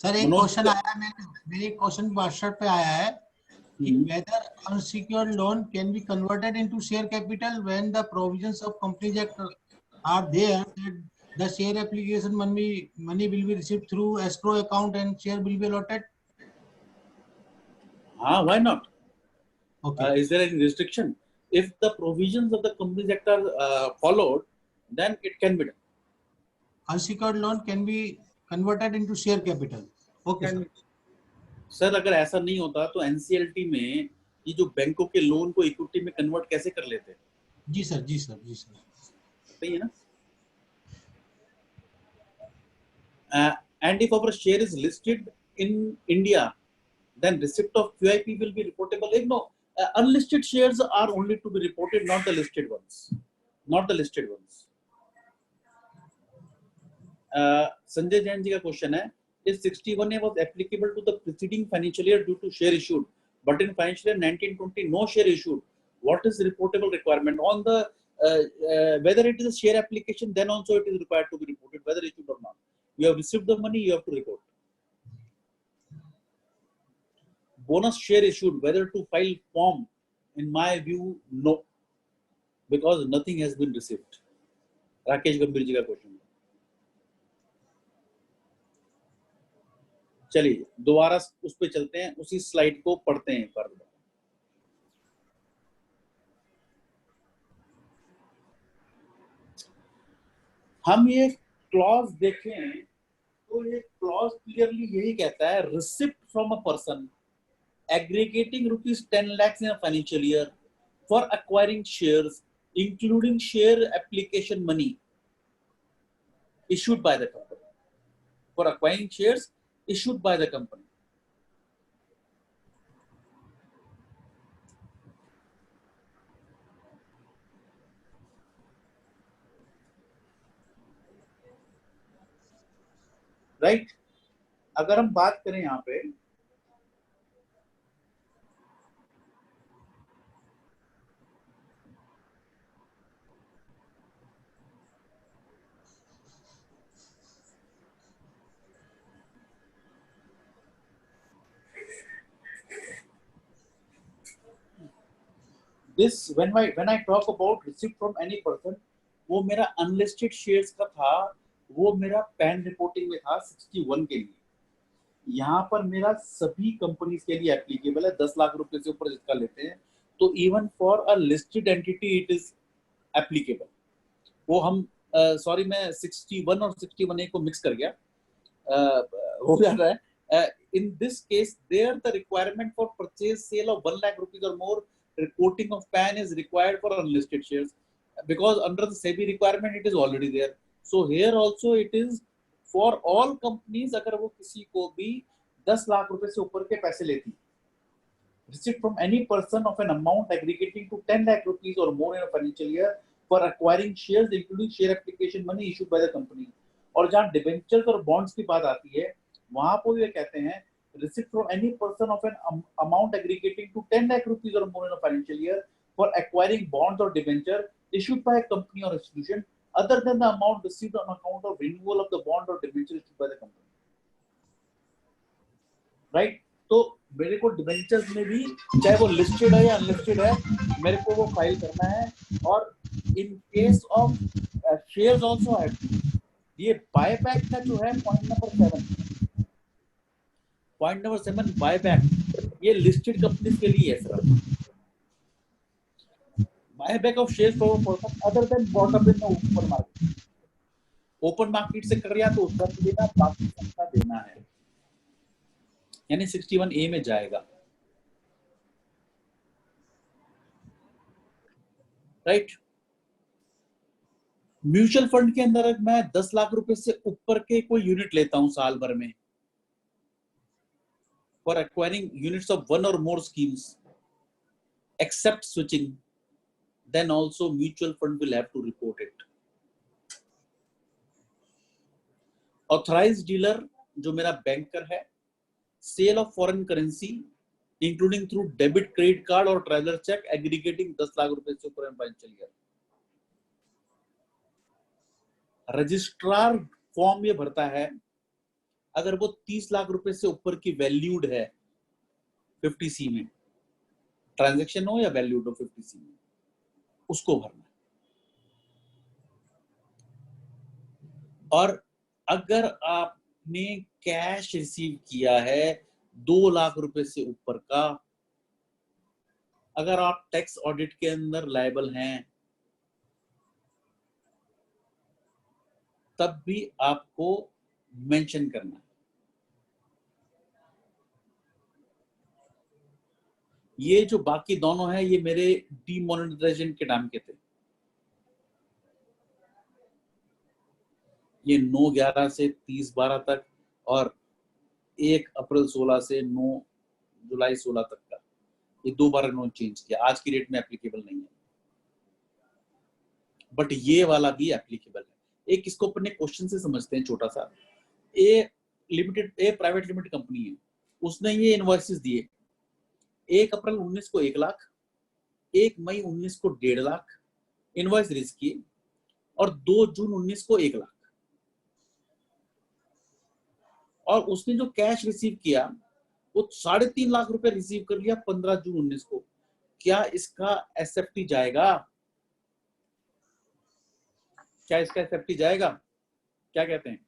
Sir एक Manoj question आया है, मेरे question WhatsApp पे आया है कि whether unsecured loan can be converted into share capital when the provisions of Companies Act are there that the share application money will be received through escrow account and share will be allotted. Why not? Okay. Is there any restriction? If the provisions of the Companies Act are followed, then it can be done. Unsecured loan can be converted into share capital. Okay, sir. Sir अगर ऐसा नहीं होता तो NCLT में ये जो बैंकों के लोन को इक्विटी में कन्वर्ट कैसे कर लेते? जी सर, जी सर, जी सर, सही है ना? And if our share is listed in India, then receipt of QIP will be reportable. No, unlisted shares are only to be reported, not the listed ones. Not the listed ones. Sanjay Jain ji का question है, if 61A was applicable to the preceding financial year due to share issued, but in financial year 1920 no share issued, what is the reportable requirement on the whether it is a share application, then also it is required to be reported whether issued or not. You have received the money, you have to report. Bonus share issued, whether to file form, in my view, no, because nothing has been received. Rakesh गंभीर जी का question. चलिए दोबारा उस पे चलते हैं, उसी slide को पढ़ते हैं एक बार। हम ये क्लॉज देखें तो ये क्लॉज क्लियरली यही कहता है, receipt from a person aggregating rupees 10 lakhs in a financial year for acquiring shares, including share application money issued by the company. For acquiring shares issued by the company. Right? अगर हम बात करें यहाँ पे this when I talk about receipt from any person, वो मेरा unlisted shares का था, वो मेरा पैन रिपोर्टिंग में था 61 के लिए। यहाँ पर मेरा सभी कंपनीज के लिए एप्लीकेबल है, 10 लाख रुपए से ऊपर जिसका लेते हैं, तो even for a listed entity it is applicable. वो हम सॉरी मैं 61 और 61A को मिक्स कर गया, हो जा रहा है। In this case, there the requirement for purchase sale of 1 lakh rupees or more, reporting of PAN is required for unlisted shares, because under the SEBI requirement it is already there. So here also it is for all companies, अगर वो किसी को भी 10 लाख रुपए से ऊपर के पैसे लेती, receipt from any person of an amount aggregating to 10 lakh rupees or more in a financial year for acquiring shares, including share application money issued by the company. और जहाँ डिबेंचर्स और बॉन्ड्स की बात आती है, वहां पर ये कहते हैं receipt from any person of an amount aggregating to 10 lakh rupees or more in a financial year for acquiring bonds or debenture issued by a company or institution other than the amount received on account of renewal of the bond or debenture issued by the company. Right? तो मेरे को debentures में भी चाहे वो listed है या unlisted है, मेरे को वो फाइल करना है। और in case of shares also है। ये बायबैक का जो है पॉइंट नंबर 7 बायबैक, ये लिस्टेड कंपनीज के लिए है sir. Buyback of shares from a person other than bought up in the open market. Open market से कर लिया तो उसका देना, बाकी सबका देना है, यानी 61A में जाएगा। राइट? म्यूचुअल फंड के अंदर मैं 10 लाख रुपए से ऊपर के कोई यूनिट लेता हूं साल भर में, for acquiring units of one or more schemes, except switching, then also mutual fund will have to report it. Authorized dealer जो मेरा बैंकर है, sale of foreign currency including through debit, credit card और traveler check aggregating 10 lakh रुपए से ऊपर financial year. Registrar form ये भरता है अगर वो 30 लाख रुपए से ऊपर की वैल्यूड है 50C में, ट्रांजैक्शन हो या वैल्यूड हो 50C में, उसको भरना है। और अगर आपने कैश रिसीव किया है 2 लाख रुपए से ऊपर का, अगर आप टैक्स ऑडिट के अंदर लायबल हैं, तब भी आपको मेंशन करना है। ये जो बाकी दोनों हैं, ये मेरे डीमोनेटाइजेशन के नाम के थे। ये 9/11 से 30/12 तक और 1 अप्रैल 16 से 9 जुलाई 16 तक का, ये 2 बार इन्होंने चेंज किया। आज की डेट में एप्लीकेबल नहीं है, बट ये वाला भी एप्लीकेबल है। एक इसको अपने क्वेश्चन से समझते हैं छोटा सा। ए प्राइवेट लिमिटेड कंपनी है, उसने ये इनवॉइसेस दिए 1 अप्रैल 19 को 1 लाख, 1 मई 19 को 1.5 लाख इनवॉइस रिलीज किए और 2 जून 19 को 1 लाख। और उसने जो कैश रिसीव किया वो 3.5 लाख रुपए रिसीव कर लिया 15 जून 19 को। क्या इसका एसएफटी जाएगा? क्या इसका एसएफटी जाएगा? क्या कहते हैं?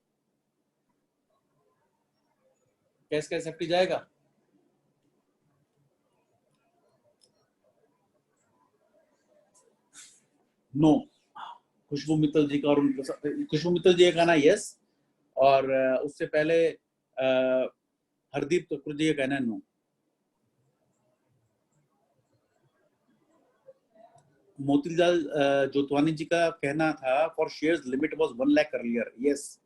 क्या इसका एसएफटी जाएगा? नो। खुशबू मित्तल जी का और खुशबू मित्तल जी का कहना यस, और उससे पहले हरदीप कपूर जी का कहना है नो। मोतीलाल जोतवानी जी का कहना था for shares limit was 1 lakh earlier. Yes,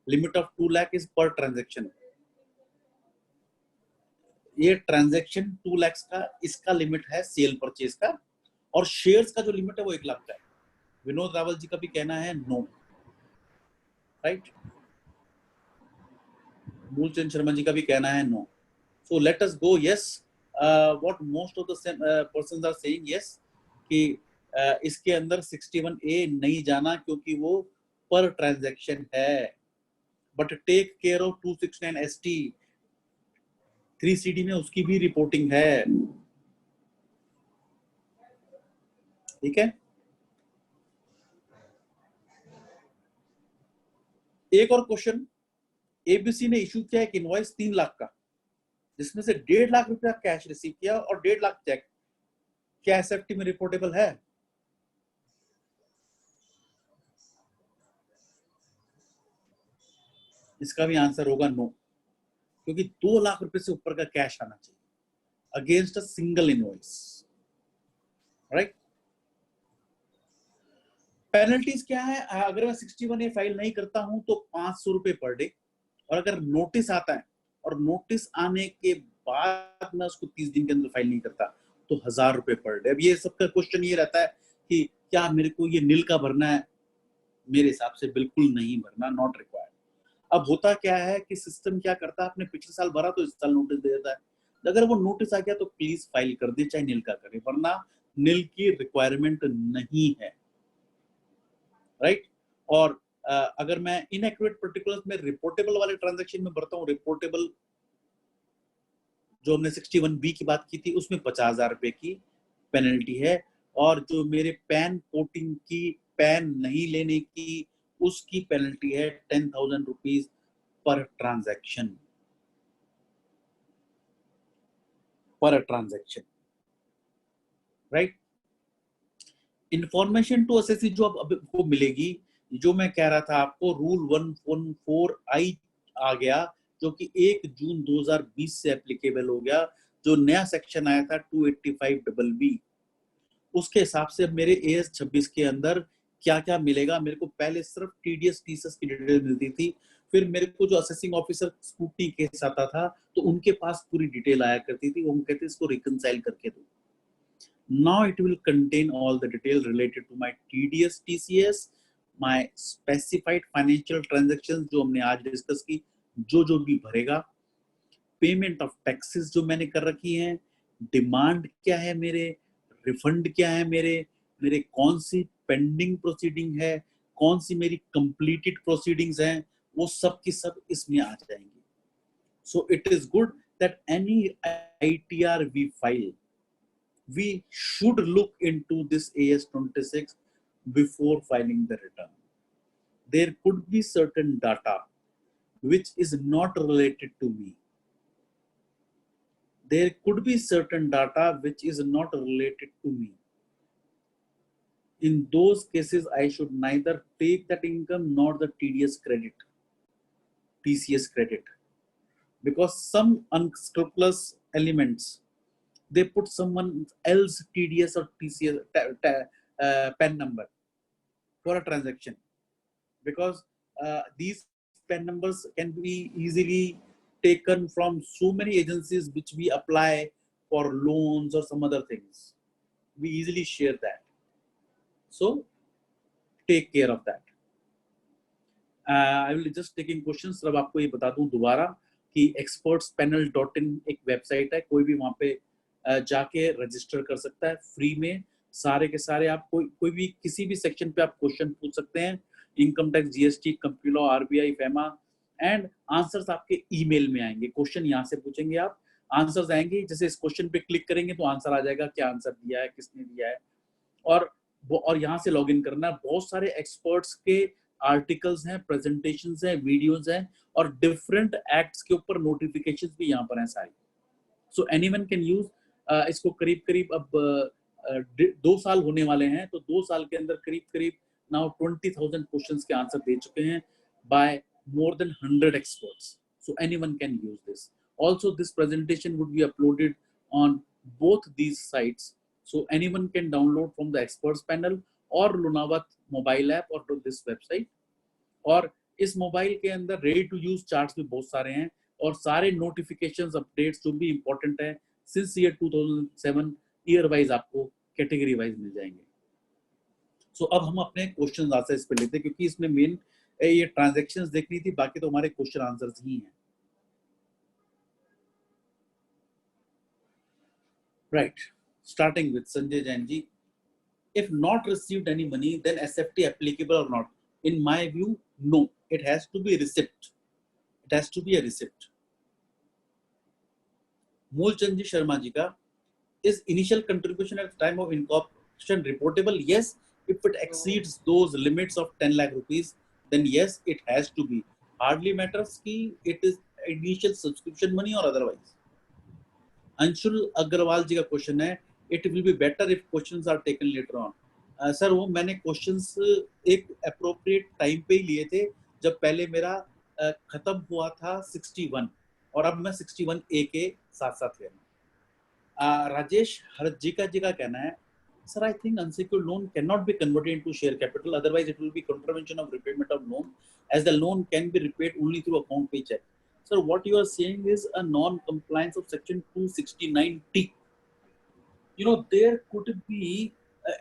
limit of 2 lakh is पर ट्रांजैक्शन। ये ट्रांजैक्शन 2 लाख का इसका लिमिट है सेल परचेज का, और शेयर्स का जो लिमिट है वो 1 लाख का है। विनोद रावल जी का भी कहना है नो, राइट। मूलचंद शर्मा जी का भी कहना है no. So let us go yes. What most of the persons are saying yes कि इसके अंदर 61A नहीं जाना क्योंकि वो पर ट्रांजैक्शन है, but take care of 269ST 3CD में उसकी भी रिपोर्टिंग है, ठीक है। एक और क्वेश्चन, एबीसी ने इशू किया एक इनवॉइस 3 लाख का, जिसमें से 1.5 लाख रुपया कैश रिसीव किया और 1.5 लाख चेक। क्या एसएफटी में रिपोर्टेबल है? इसका भी आंसर होगा नो, क्योंकि 2 लाख रुपए से ऊपर का कैश आना चाहिए against a single invoice, right. Penalties क्या है? अगर मैं 61A फाइल नहीं करता हूं तो 500 रुपए पर डे, और अगर नोटिस आता है और नोटिस आने के बाद मैं उसको 30 दिन के अंदर फाइल नहीं करता तो 1000 रुपए पर डे। अब ये सबका क्वेश्चन ये रहता है कि क्या मेरे को ये नील का भरना है? मेरे हिसाब से बिल्कुल नहीं भरना, नॉट रिक्वायर्ड। अब होता क्या है कि सिस्टम क्या करता है, आपने पिछले साल भरा तो इस साल नोटिस दे देता है। अगर वो नोटिस आ गया तो प्लीज फाइल कर दे, चाहे नील का करे, वरना नील की रिक्वायरमेंट नहीं है, राइट। और अगर मैं इनएक्यूरेट पर्टिकुलर्स में रिपोर्टेबल वाले ट्रांजैक्शन में भरता हूँ, रिपोर्टेबल जो हमने 61B की बात की थी उसमें 50,000 रुपए की पेनल्टी है, और जो मेरे पैन पोर्टिंग की, पैन नहीं लेने की, उसकी पेनल्टी है 10,000 रुपीज पर ट्रांजैक्शन, पर transaction, right. Information to assessee जो अब को मिलेगी, जो मैं कह रहा था आपको, रूल 114I आ गया जो कि 1 जून 2020 से एप्लीकेबल हो गया। जो नया सेक्शन आया था 285BB, उसके हिसाब से मेरे AS 26 के अंदर क्या क्या मिलेगा। मेरे को पहले सिर्फ TDS TCS की डिटेल मिलती थी, फिर मेरे को जो असेसिंग ऑफिसर स्कूटी केस आता था तो उनके पास पूरी डिटेल आया करती थी, वो कहते इसको रिकंसाइल करके दो। Now it will contain all the details related to my TDS, TCS, my specified financial transactions जो हमने आज डिस्कस की, जो भी भरेगा, पेमेंट ऑफ टैक्सेस जो मैंने कर रखी हैं, डिमांड क्या है मेरे, रिफंड क्या है मेरे कौन सी पेंडिंग प्रोसीडिंग है, कौन सी मेरी कंप्लीटेड प्रोसीडिंग्स हैं, वो सब की सब इसमें आ जाएंगी. So it is good that any ITR we file, we should look into this AS26 before filing the return. There could be certain data which is not related to me. There could be certain data which is not related to me. In those cases, I should neither take that income nor the TDS credit, TCS credit. Because some unscrupulous elements, they put someone else TDS or TCS PAN number for a transaction. Because these PAN numbers can be easily taken from so many agencies which we apply for loans or some other things. We easily share that. So take care of that. I will just taking questions. अब आपको ये बता दूं दोबारा कि expertspanel.in एक website है, कोई भी वहाँ पे जाके रजिस्टर कर सकता है फ्री में. सारे के सारे आप कोई भी किसी भी सेक्शन पे आप क्वेश्चन पूछ सकते हैं, income tax, GST, computer, RBI, FEMA, and answers आपके ईमेल में आएंगे. क्वेश्चन यहाँ से पूछेंगे आप, आंसर्स आएंगे. जैसे इस क्वेश्चन पे क्लिक करेंगे तो आंसर आ जाएगा, क्या आंसर दिया है, किसने दिया है, और यहाँ से लॉग इन करना. बहुत सारे एक्सपर्ट्स के आर्टिकल्स हैं, प्रेजेंटेशंस हैं, वीडियोस हैं, और डिफरेंट एक्ट्स के ऊपर नोटिफिकेशंस भी यहाँ पर हैं सारी. So anyone can use. इसको करीब अब 2 साल होने वाले हैं, तो 2 साल के अंदर करीब नाउ 20,000 क्वेश्चंस के आंसर दे चुके हैं bye more than 100 experts. So anyone can use this. Also, this presentation would be uploaded on both these sites. So anyone can download from the experts panel or Lunawat mobile app or to this website. और इस mobile के अंदर ready to use charts भी बहुत सारे हैं, और सारे नोटिफिकेशंस, अपडेट्स जो भी इंपॉर्टेंट है सिंस ईयर 2007 ईयर वाइज आपको कैटेगरी वाइज मिल जाएंगे. सो अब हम अपने क्वेश्चन आंसर इस पे लेते हैं, क्योंकि इसमें मेन ये ट्रांजैक्शंस देखनी थी, बाकी तो हमारे क्वेश्चन आंसर्स ही हैं. Right, starting with Sanjay Jain ji. If not received any money, then SFT applicable or not? In my view, no. It has to be receipt. It has to be a receipt. Moolchand ji Sharma ji ka, is initial contribution at the time of incorporation reportable? Yes. If it exceeds those limits of 10 lakh rupees, then yes, it has to be. Hardly matters ki it is initial subscription money or otherwise. Anshul Agrawal ji ka question hai, it will be better if questions are taken later on. Sir वो मैंने questions एक appropriate time पे ही लिए थे जब पहले मेरा खत्म हुआ था 61, और अब मैं 61A के साथ साथ ले रहा हूँ. राजेश हरत जी का कहना है, sir I think unsecured loan cannot be converted into share capital, otherwise it will be contravention of repayment of loan, as the loan can be repaid only through account pay check. Sir, what you are saying is a non-compliance of section 269T. You know, there could be,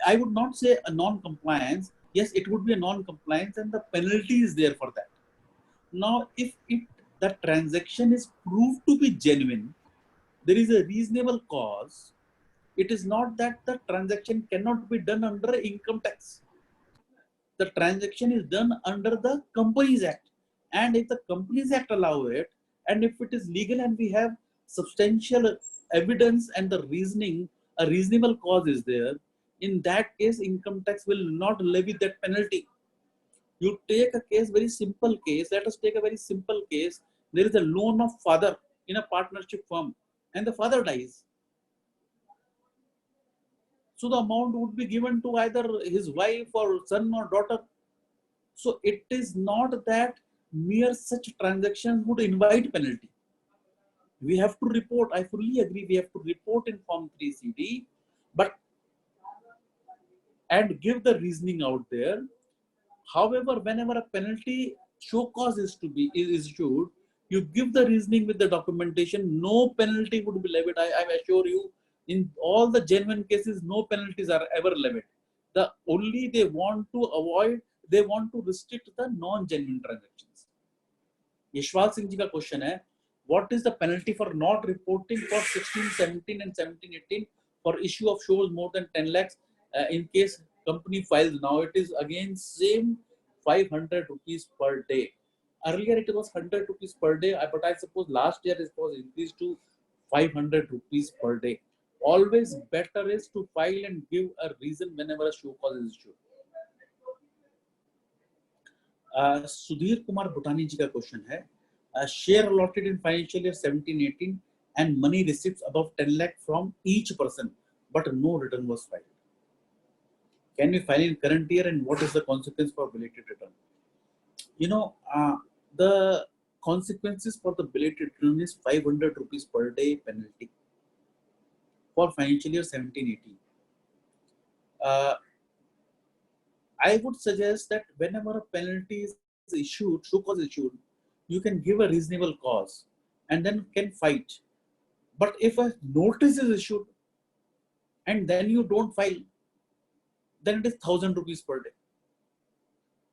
I would not say a non-compliance. Yes, it would be a non-compliance and the penalty is there for that. Now, if the transaction is proved to be genuine, there is a reasonable cause. It is not that the transaction cannot be done under income tax. The transaction is done under the Companies Act. And if the Companies Act allow it, and if it is legal and we have substantial evidence and the reasoning, a reasonable cause is there, in that case, income tax will not levy that penalty. You take a case, very simple case. Let us take a very simple case. There is a loan of father in a partnership firm and the father dies. So the amount would be given to either his wife or son or daughter. So it is not that mere such transactions would invite penalty. We have to report, I fully agree, we have to report in Form 3CD, but and give the reasoning out there. However, whenever a penalty show cause is issued, you give the reasoning with the documentation, no penalty would be levied. I assure you, In all the genuine cases, no penalties are ever levied. The only they want to avoid, they want to restrict the non-genuine transactions. Yashpal Singh ji का question है, what is the penalty for not reporting for 16, 17 and 17, 18 for issue of shows more than 10 lakhs in case company files? Now it is again same 500 rupees per day. Earlier it was 100 rupees per day, but I suppose last year it was increased to 500 rupees per day. Always better is to file and give a reason whenever a show cause is issued. Sudhir Kumar Bhutani ji ka question hai, share allotted in financial year 17-18 and money receipts above 10 lakh from each person, but no return was filed. Can we file in current year, and what is the consequence for belated return? You know, the consequences for the belated return is 500 rupees per day penalty for financial year 17-18. I would suggest that whenever a penalty is issued, show cause issued, you can give a reasonable cause and then can fight. But if a notice is issued and then you don't file, then it is 1,000 rupees per day.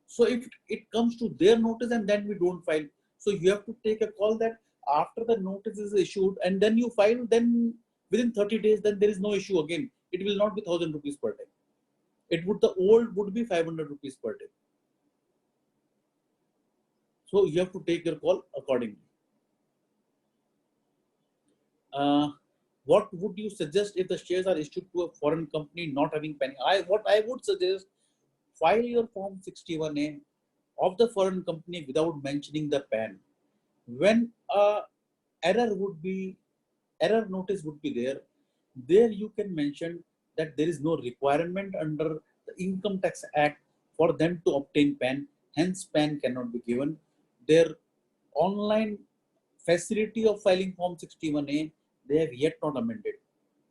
So if it comes to their notice and then we don't file, so you have to take a call that after the notice is issued and then you file, then within 30 days, then there is no issue again. It will not be 1,000 rupees per day. The old would be 500 rupees per day. So you have to take your call accordingly. What would you suggest if the shares are issued to a foreign company not having PAN? What I would suggest, file your form 61A of the foreign company without mentioning the PAN. When error notice would be there you can mention that there is no requirement under the Income Tax Act for them to obtain PAN, hence PAN cannot be given. Their online facility of filing form 61A, they have yet not amended.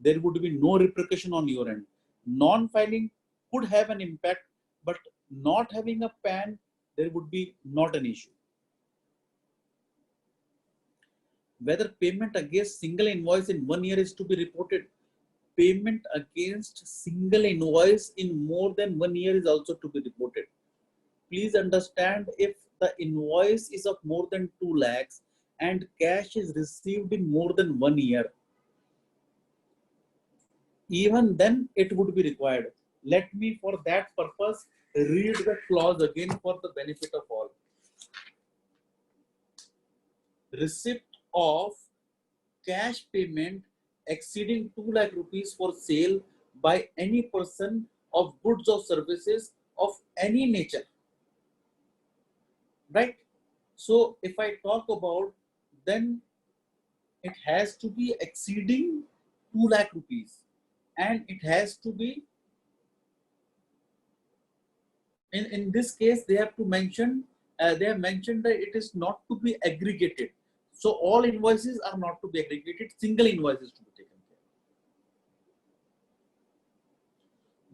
There would be no repercussion on your end. Non-filing could have an impact, but not having a PAN, there would be not an issue. Whether payment against single invoice in 1 year is to be reported. Payment against single invoice in more than 1 year is also to be reported. Please understand, if the invoice is of more than 2 lakhs and cash is received in more than 1 year, even then it would be required. Let me for that purpose read the clause again for the benefit of all. Receipt of cash payment exceeding 2 lakh rupees for sale by any person of goods or services of any nature. Right? So if I talk about, then it has to be exceeding 2 lakh rupees and it has to be, in this case they have to mention, they have mentioned that it is not to be aggregated. So all invoices are not to be aggregated, single invoices to be taken care.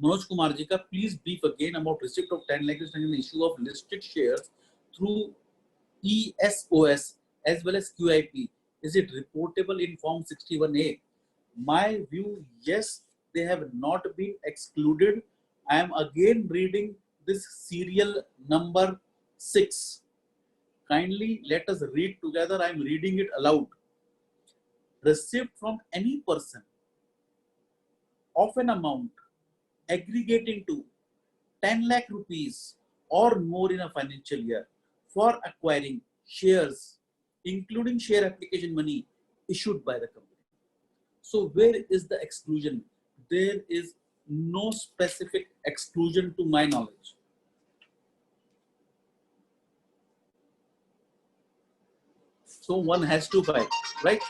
Manoj Kumar ji ka, please brief again about receipt of 10 lakhs and issue of listed shares through ESOS as well as QIP. Is it reportable in form 61A? My view, yes, they have not been excluded. I am again reading this serial number 6. Kindly let us read together. I am reading it aloud. Received from any person of an amount aggregating to 10 lakh rupees or more in a financial year for acquiring shares, including share application money issued by the company. So where is the exclusion? There is no specific exclusion to my knowledge. So one has to file, right?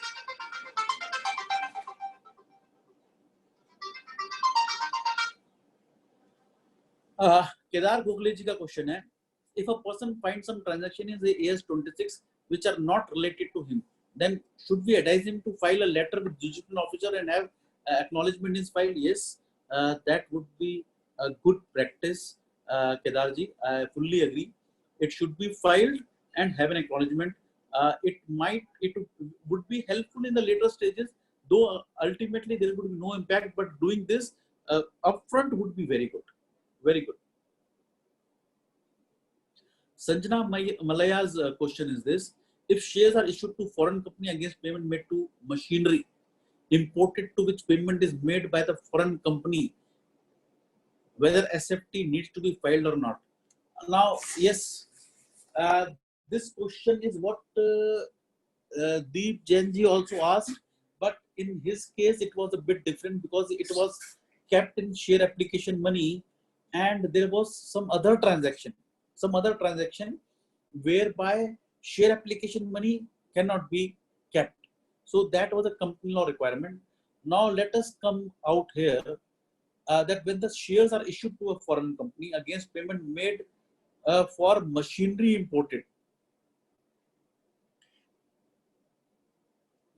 Kedar Gokhale ji ka question hai, if a person finds some transaction in the AS26 which are not related to him, then should we advise him to file a letter with judicial officer and have acknowledgement is filed? Yes, that would be a good practice, Kedar ji. I fully agree. It should be filed and have an acknowledgement. It would be helpful in the later stages, though ultimately there would be no impact, but doing this upfront would be very good. Very good. Sanjana Malaya's question is this: if shares are issued to foreign company against payment made to machinery imported to which payment is made by the foreign company, whether SFT needs to be filed or not. Now, yes, this question is what Deep Jainji also asked, but in his case it was a bit different because it was kept in share application money, and there was some other transaction whereby share application money cannot be kept. So that was a company law requirement. Now let us come out here that when the shares are issued to a foreign company against payment made for machinery imported.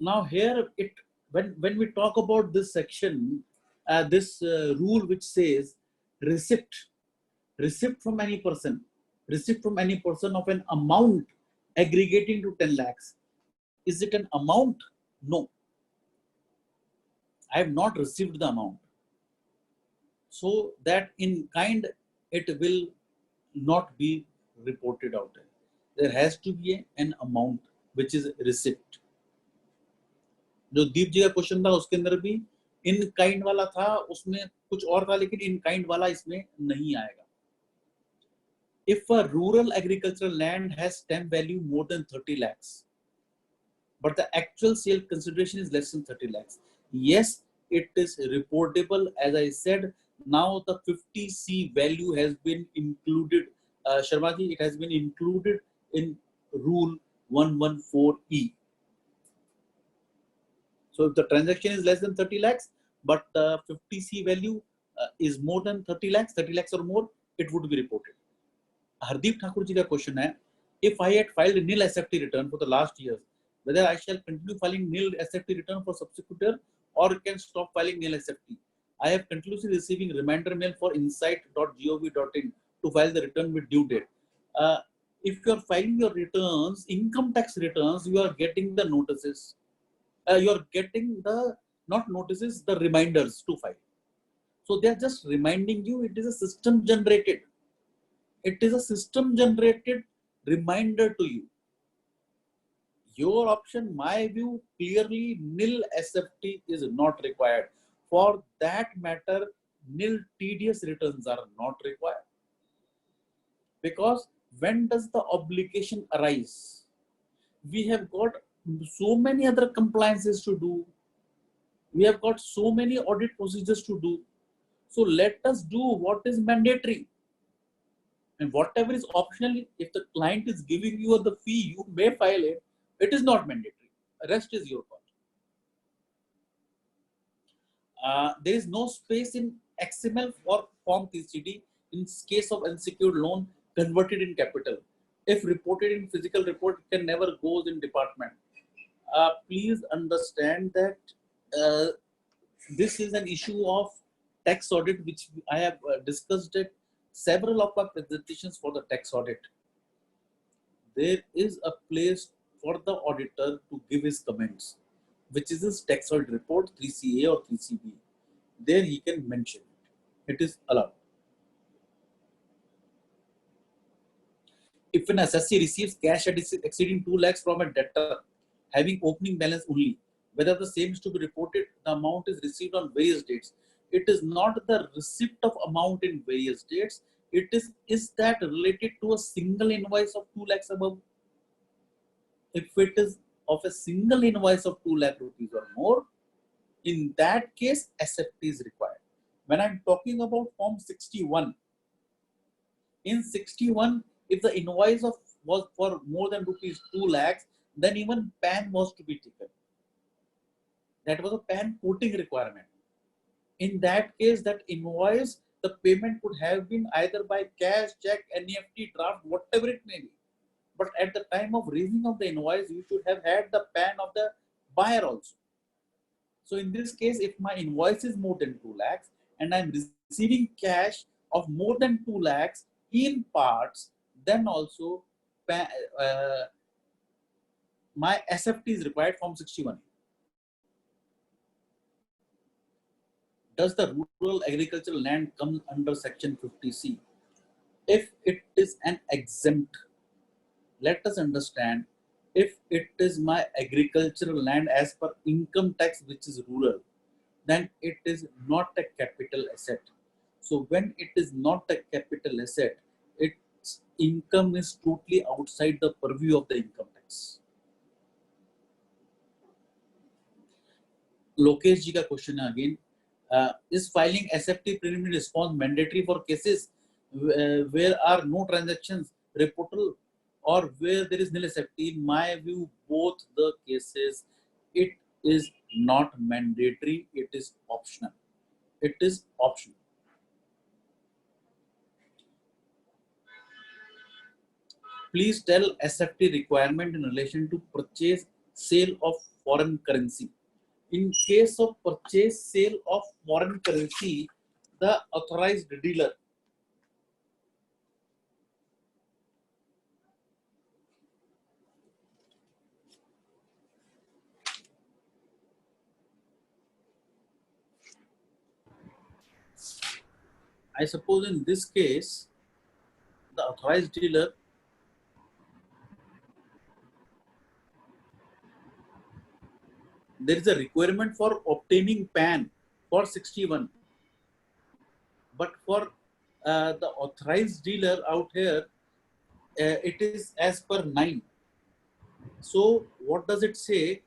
Now here when we talk about this section, this rule which says receipt from any person of an amount aggregating to 10 lakhs. Is it an amount? No. I have not received the amount. So that in kind it will not be reported out. There has to be an amount which is receipt. जो दीप जी का question था उसके अंदर भी in kind वाला था, उसमें कुछ और था, लेकिन इन काइंड वाला इसमें नहीं आएगा. If a rural agricultural land has stamp value more than 30 lakhs, but the actual sale consideration is less than 30 lakhs, yes, it is reportable. As I said, now the 50C value has been included. Sharma ji, it has been included in Rule 114E. So if the transaction is less than 30 lakhs, but the 50C value is more than 30 lakhs or more, it would be reported. Hardeep Thakur ji ka question hai, if I had filed nil SFT return for the last years, whether I shall continue filing nil SFT return for subsequent year or can stop filing nil SFT. I have continuously receiving reminder mail for insight.gov.in to file the return with due date. If you are filing your returns, income tax returns, you are getting the notices. You are getting the, not notices, the reminders to file. So they are just reminding you. It is a system generated. It is a system generated reminder to you. Your option, my view, clearly nil SFT is not required. For that matter, nil TDS returns are not required. Because when does the obligation arise? We have got so many other compliances to do. We have got so many audit procedures to do. So let us do what is mandatory. And whatever is optional, if the client is giving you the fee, you may file it. It is not mandatory. The rest is your call. There is no space in XML for Form TCD in case of unsecured loan converted in capital. If reported in physical report, it can never go in department. Please understand that this is an issue of tax audit, which I have discussed it several of our presentations for the tax audit. There is a place for the auditor to give his comments, which is his tax audit report 3CA or 3CB. There he can mention it. It is allowed. If an assessee receives cash exceeding 2 lakhs from a debtor having opening balance only, whether the same is to be reported, the amount is received on various dates. It is not the receipt of amount in various dates. It is that related to a single invoice of 2 lakhs above? If it is of a single invoice of 2 lakh rupees or more, in that case, SFT is required. When I'm talking about Form 61, in 61, if the invoice was for more than rupees 2 lakhs, then even PAN was to be taken. That was a PAN quoting requirement. In that case, that invoice, the payment could have been either by cash, check, NEFT, draft, whatever it may be. But at the time of raising of the invoice, you should have had the PAN of the buyer also. So in this case, if my invoice is more than 2 lakhs and I'm receiving cash of more than 2 lakhs in parts, then also my SFT is required, Form 61. does the rural agricultural land come under section 50C? If it is an exempt, let us understand, if it is my agricultural land as per income tax which is rural, then it is not a capital asset. So when it is not a capital asset, its income is totally outside the purview of the income tax. Lokesh ji ka question hai again, is filing SFT preliminary response mandatory for cases where are no transactions reportable or where there is nil SFT? In my view, both the cases, it is not mandatory, it is optional. It is optional. Please tell SFT requirement in relation to purchase, sale of foreign currency. In case of purchase, sale of foreign currency, the authorized dealer I suppose in this case, the authorized dealer there is a requirement for obtaining PAN for 61, but for the authorized dealer out here, it is as per 9. So what does it say?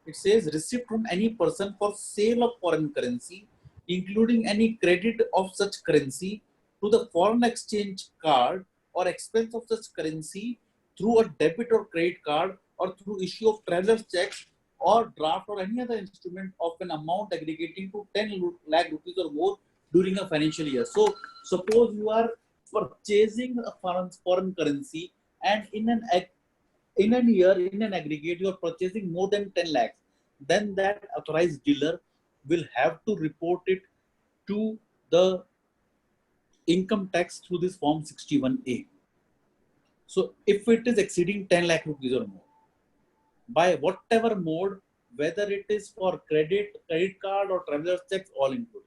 It says receipt from any person for sale of foreign currency, including any credit of such currency to the foreign exchange card or expense of such currency through a debit or credit card or through issue of traveler's checks or draft or any other instrument of an amount aggregating to 10 lakh rupees or more during a financial year. So suppose you are purchasing a foreign currency and in a year, in an aggregate, you are purchasing more than 10 lakhs, then that authorized dealer will have to report it to the income tax through this form 61A. So if it is exceeding 10 lakh rupees or more, by whatever mode, whether it is for credit card or traveler's checks, all included.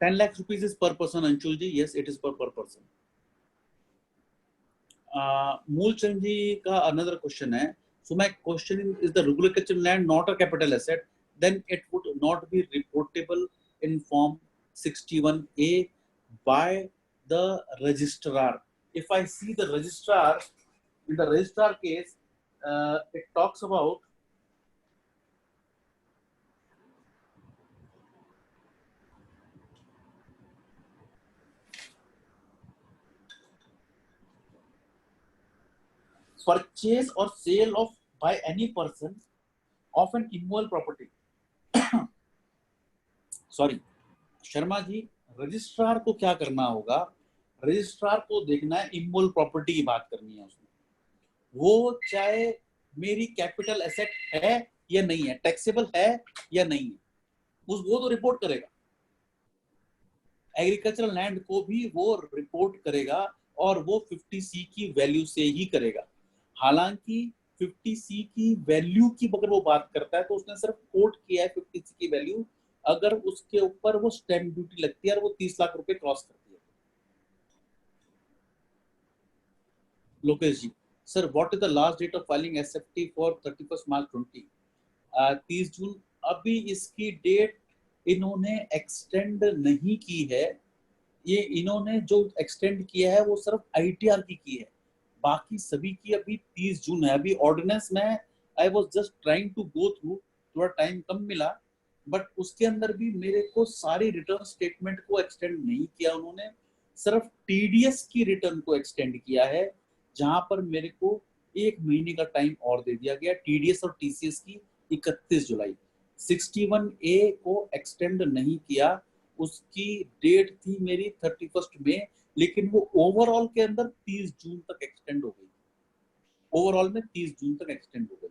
₹10 lakh is per person, Anshul ji. Yes, it is per person. Moolchand ji ka another question hai. So my question is the rural agricultural land not a capital asset? Then it would not be reportable in form 61A by the registrar. If I see the registrar, in the registrar case, it talks about purchase or sale of by any person of an immovable property. Sorry Sharma ji, registrar को क्या करना होगा? Registrar को देखना है immovable property की बात करनी है उसमें, वो चाहे मेरी कैपिटल एसेट है या नहीं है, टैक्सेबल है या नहीं है, वो तो रिपोर्ट करेगा। एग्रीकल्चरल लैंड को भी वो रिपोर्ट करेगा और वो 50C की वैल्यू से ही करेगा। हालांकि 50C की वैल्यू की अगर वो बात करता है तो उसने सिर्फ कोट किया है 50C की वैल्यू, अगर उसके ऊपर वो स्टैंप ड्यूटी लगती है और वो 30 लाख रुपए क्रॉस करती है। Lokesh ji, sir what is the last date of filing SFT for 31 March 20? 30 जून। अभी इसकी डेट इन्होंने एक्सटेंड नहीं की है, ये इन्होंने जो एक्सटेंड किया है वो सिर्फ आईटीआर की है, बाकी सभी की अभी 30 जून है। अभी ऑर्डिनेंस में I was just trying to go through, थोड़ा टाइम कम मिला, बट उसके अंदर भी मेरे को सारी रिटर्न स्टेटमेंट को एक्सटेंड नहीं किया उन्होंने, सिर्फ टीडीएस की रिटर्न को एक्सटेंड किया है, जहां पर मेरे को 1 महीने का टाइम और दे दिया गया। टीडीएस और टीसीएस की 31 जुलाई, 61A को एक्सटेंड नहीं किया, उसकी डेट थी मेरी 31 मई, लेकिन वो ओवरऑल के अंदर 30 जून तक एक्सटेंड हो गई, ओवरऑल में 30 जून तक एक्सटेंड हो गई।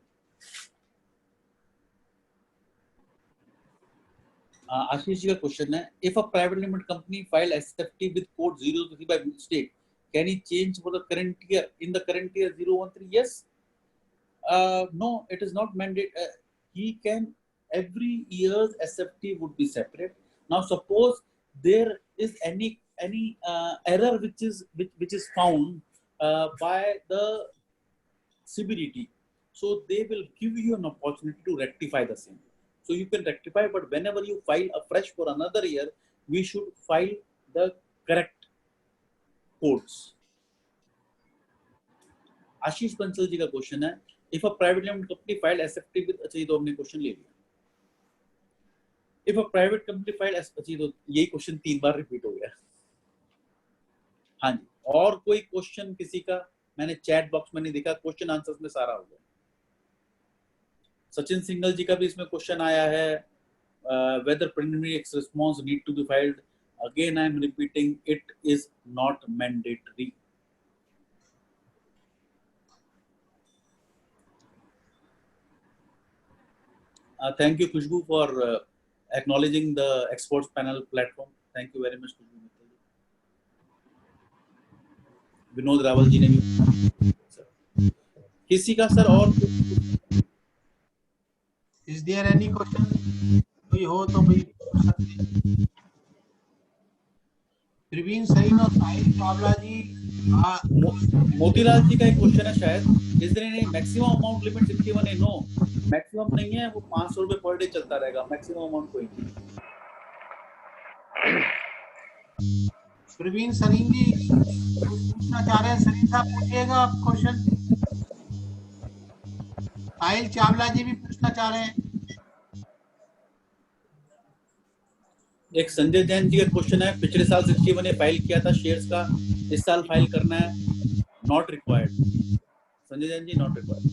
आशीष जी का क्वेश्चन है, if a private limited company file SFT with code 003 by mistake, can he change for the current year in the current year 013? Yes, No, it is not mandate. He can, every year's SFT would be separate. Now, suppose there is any error which is found by the CBDT, so they will give you an opportunity to rectify the same. So you can rectify, but whenever you file afresh for another year, we should file the correct codes. आशीष बंसल जी का question है, if a private limited company filed SFT with, अच्छा ये तो हमने question ले लिया. If a private company filed SFT, तो यही क्वेश्चन 3 बार रिपीट हो गया. हाँ जी, और कोई क्वेश्चन किसी का? मैंने चैट बॉक्स में नहीं देखा, क्वेश्चन आंसर्स में सारा हो गया. सचिन सिंगल जी का भी इसमें क्वेश्चन आया है, whether preliminary response need to be filed. Again I am repeating, it is not mandatory. Thank you, Khushbu, for acknowledging the experts panel platform. Thank you very much, Khushbu. Vinod Rawal जी ने भी. किसी का sir और? Is there any question? कोई हो तो भाई पूछ सकते हैं. प्रवीण सरीन और साहिल चावला जी. मोतीलाल जी का एक क्वेश्चन है शायद, is there any maximum amount limit 61 है? नो, मैक्सिमम नहीं है, वो 500 रुपए पर डे चलता रहेगा, मैक्सिमम अमाउंट कोई नहीं. प्रवीण सरीन जी पूछना चाह रहे हैं, सरीन साहब पूछिएगा आप क्वेश्चन. साहिल चावला जी भी पूछना चाह रहे हैं. एक संजय जैन जी का क्वेश्चन है, पिछले साल 61 ने फाइल किया था शेयर्स का, इस साल फाइल करना है, not required. Sanjay Jain ji, not required.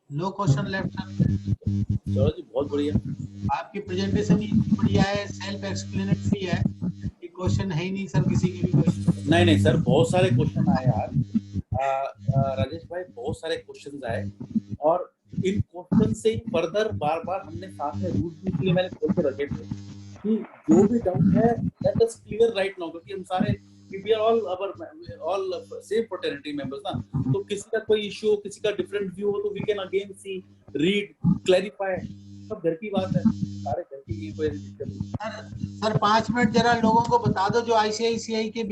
No question left sir. चलो जी, बहुत बढ़िया. आपकी प्रेजेंटेशन भी बढ़िया है, सेल्फ एक्सप्लेनेटरी है. ये क्वेश्चन है ही नहीं सर किसी के भी कोई. नहीं सर, बहुत सारे क्वेश्चन आए यार. राजेश भाई, बहुत सारे क्वेश्चंस आए, और इन क्वेश्चन से फर्दर बार बार हमने साथ में रूल्स भी इसलिए मैंने खोल के रखे थे कि जो भी डाउट है let us clear right now, क्योंकि हम सारे we are all same fraternity members ना. तो किसी का कोई इशू हो, किसी का डिफरेंट व्यू हो, तो we can again see, read, clarify. सब घर की बात है, सारे घर की. कोई दिक्कत नहीं. सर 5 मिनट जरा लोगों को बता दो, जो आईसीआईसीआई की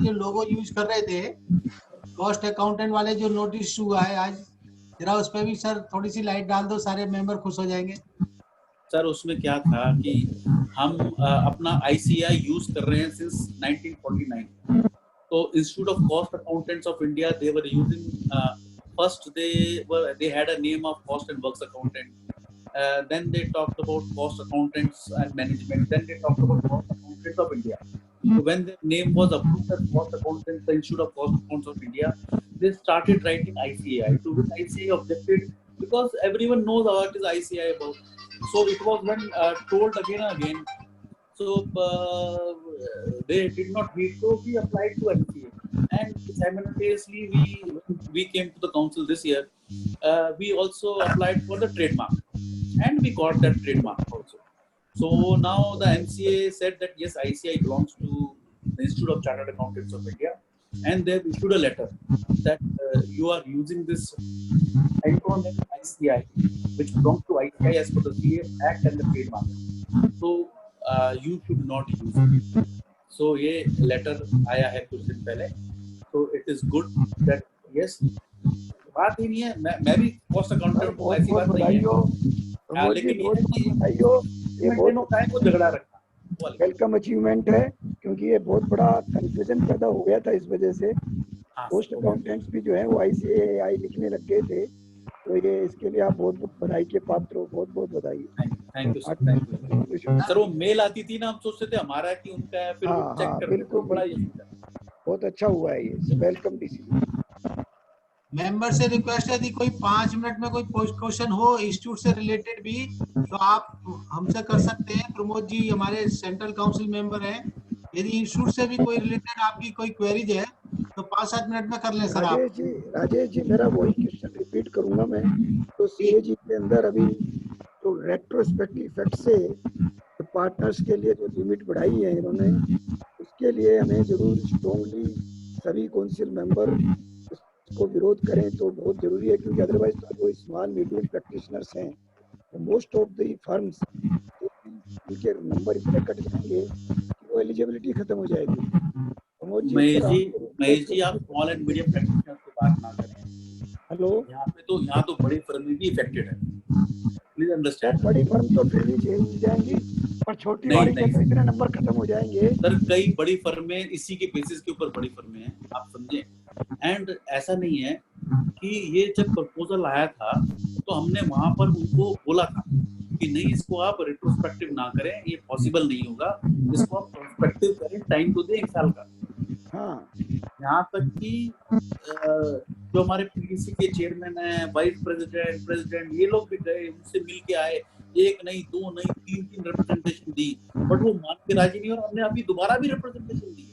जो लोगो यूज कर रहे थे, कॉस्ट अकाउंटेंट वाले जो नोटिस हुआ है आज, जरा उस पे भी सर थोड़ी सी लाइट डाल दो, सारे मेंबर खुश हो जाएंगे. सर उसमें क्या था कि हम अपना ICAI यूज कर रहे हैं सिंस 1949. तो institute of cost accountants of India, they were using, first they had a name of cost and works accountant. Then they talked about cost accountants and management. Then they talked about cost accountants of India. So when the name was approved as cost accountants, the Institute of Cost Accountants of India, they started writing ICAI. To which ICAI objected, because everyone knows what is ICAI about. So it was then told again and again. So they did not heed. So we applied to MCA, and simultaneously we came to the council this year. We also applied for the trademark, and we got that trademark also. So now the MCA said that yes, ICAI belongs to the Institute of Chartered Accountants of India, and they issued a letter that you are using this acronym ICAI, which belongs to ICAI as per the CA Act and the trademark. So you should not use it. So ये letter आया है कुछ दिन पहले. So it is good that yes, बात ही नहीं है, मैं भी कॉस्ट अकाउंटेंट हूँ, ऐसी बात नहीं है, लेकिन ये बहुत झगड़ा रखा. वेलकम अचीवमेंट है, क्योंकि ये बहुत बड़ा कंफ्यूजन पैदा हो गया था इस वजह से. पोस्ट अकाउंटेंट्स भी जो है वो ICAI लिखने लग गए थे. तो ये इसके लिए आप बहुत बहुत बधाई के पात्र हो, बहुत बहुत बधाई. Thank you sir. वो मेल आती थी ना, हम सोचते थे हमारा है कि उनका है, फिर चेक करते थे, बड़ा इशू था. बहुत अच्छा हुआ है ये, वेलकम डिसीजन. मेंबर से रिक्वेस्ट है, यदि कोई 5 मिनट में कोई क्वेश्चन हो इंस्टीट्यूट से रिलेटेड भी, तो आप हमसे कर सकते हैं. प्रमोद जी हमारे सेंट्रल काउंसिल मेंबर हैं, यदि इंस्टीट्यूट से भी कोई रिलेटेड आपकी कोई क्वेरीज है तो 5-7 मिनट में कर लें सर. राजेश जी मेरा वही क्वेश्चन रिपीट करूंगा मैं. तो CAG के अंदर अभी तो रेट्रोस्पेक्टिव इफेक्ट से पार्टनर्स के लिए जो लिमिट बढ़ाई है इन्होंने, इसके लिए हमें जरूर स्ट्रॉन्गली सभी काउंसिल मेंबर इसको विरोध करें तो बहुत जरूरी है, क्योंकि अदरवाइज तो जो स्मॉल मीडियम प्रैक्टिशनर्स हैं मोस्ट ऑफ द फर्म्स उनके नंबर इतने कट जाएंगे कि वो एलिजिबिलिटी खत्म हो जाएगी। प्रमोद जी, महेश जी आप स्मॉल एंड मीडियम प्रैक्टिशनर्स की बात ना करें। हेलो, यहाँ तो बड़ी फर्म भी इफेक्टेड है, प्लीज अंडरस्टैंड। बड़ी फर्म तो फिर भी झेल जाएंगी, पर छोटी वाली के तो इतने नंबर खत्म हो जाएंगे। सर कई बड़ी फर्में इसी के बेसिस के ऊपर बड़ी फर्में हैं, आप समझे। एंड ऐसा नहीं है कि ये जब प्रपोजल आया था तो हमने वहां पर उनको बोला था कि नहीं, इसको आप रिट्रोस्पेक्टिव ना करें, ये पॉसिबल नहीं होगा, इसको आप प्रोस्पेक्टिव करें, टाइम तो दें 1 साल का। हाँ, यहाँ तक कि जो हमारे पीडीसी के चेयरमैन हैं, वाइस प्रेसिडेंट, प्रेसिडेंट, ये लोग भी गए, उनसे मिल के आए, 1 नहीं 2 नहीं 3 रिप्रेजेंटेशन दी, बट वो मान के राजी नहीं, और हमने अभी दोबारा भी रिप्रेजेंटेशन दी।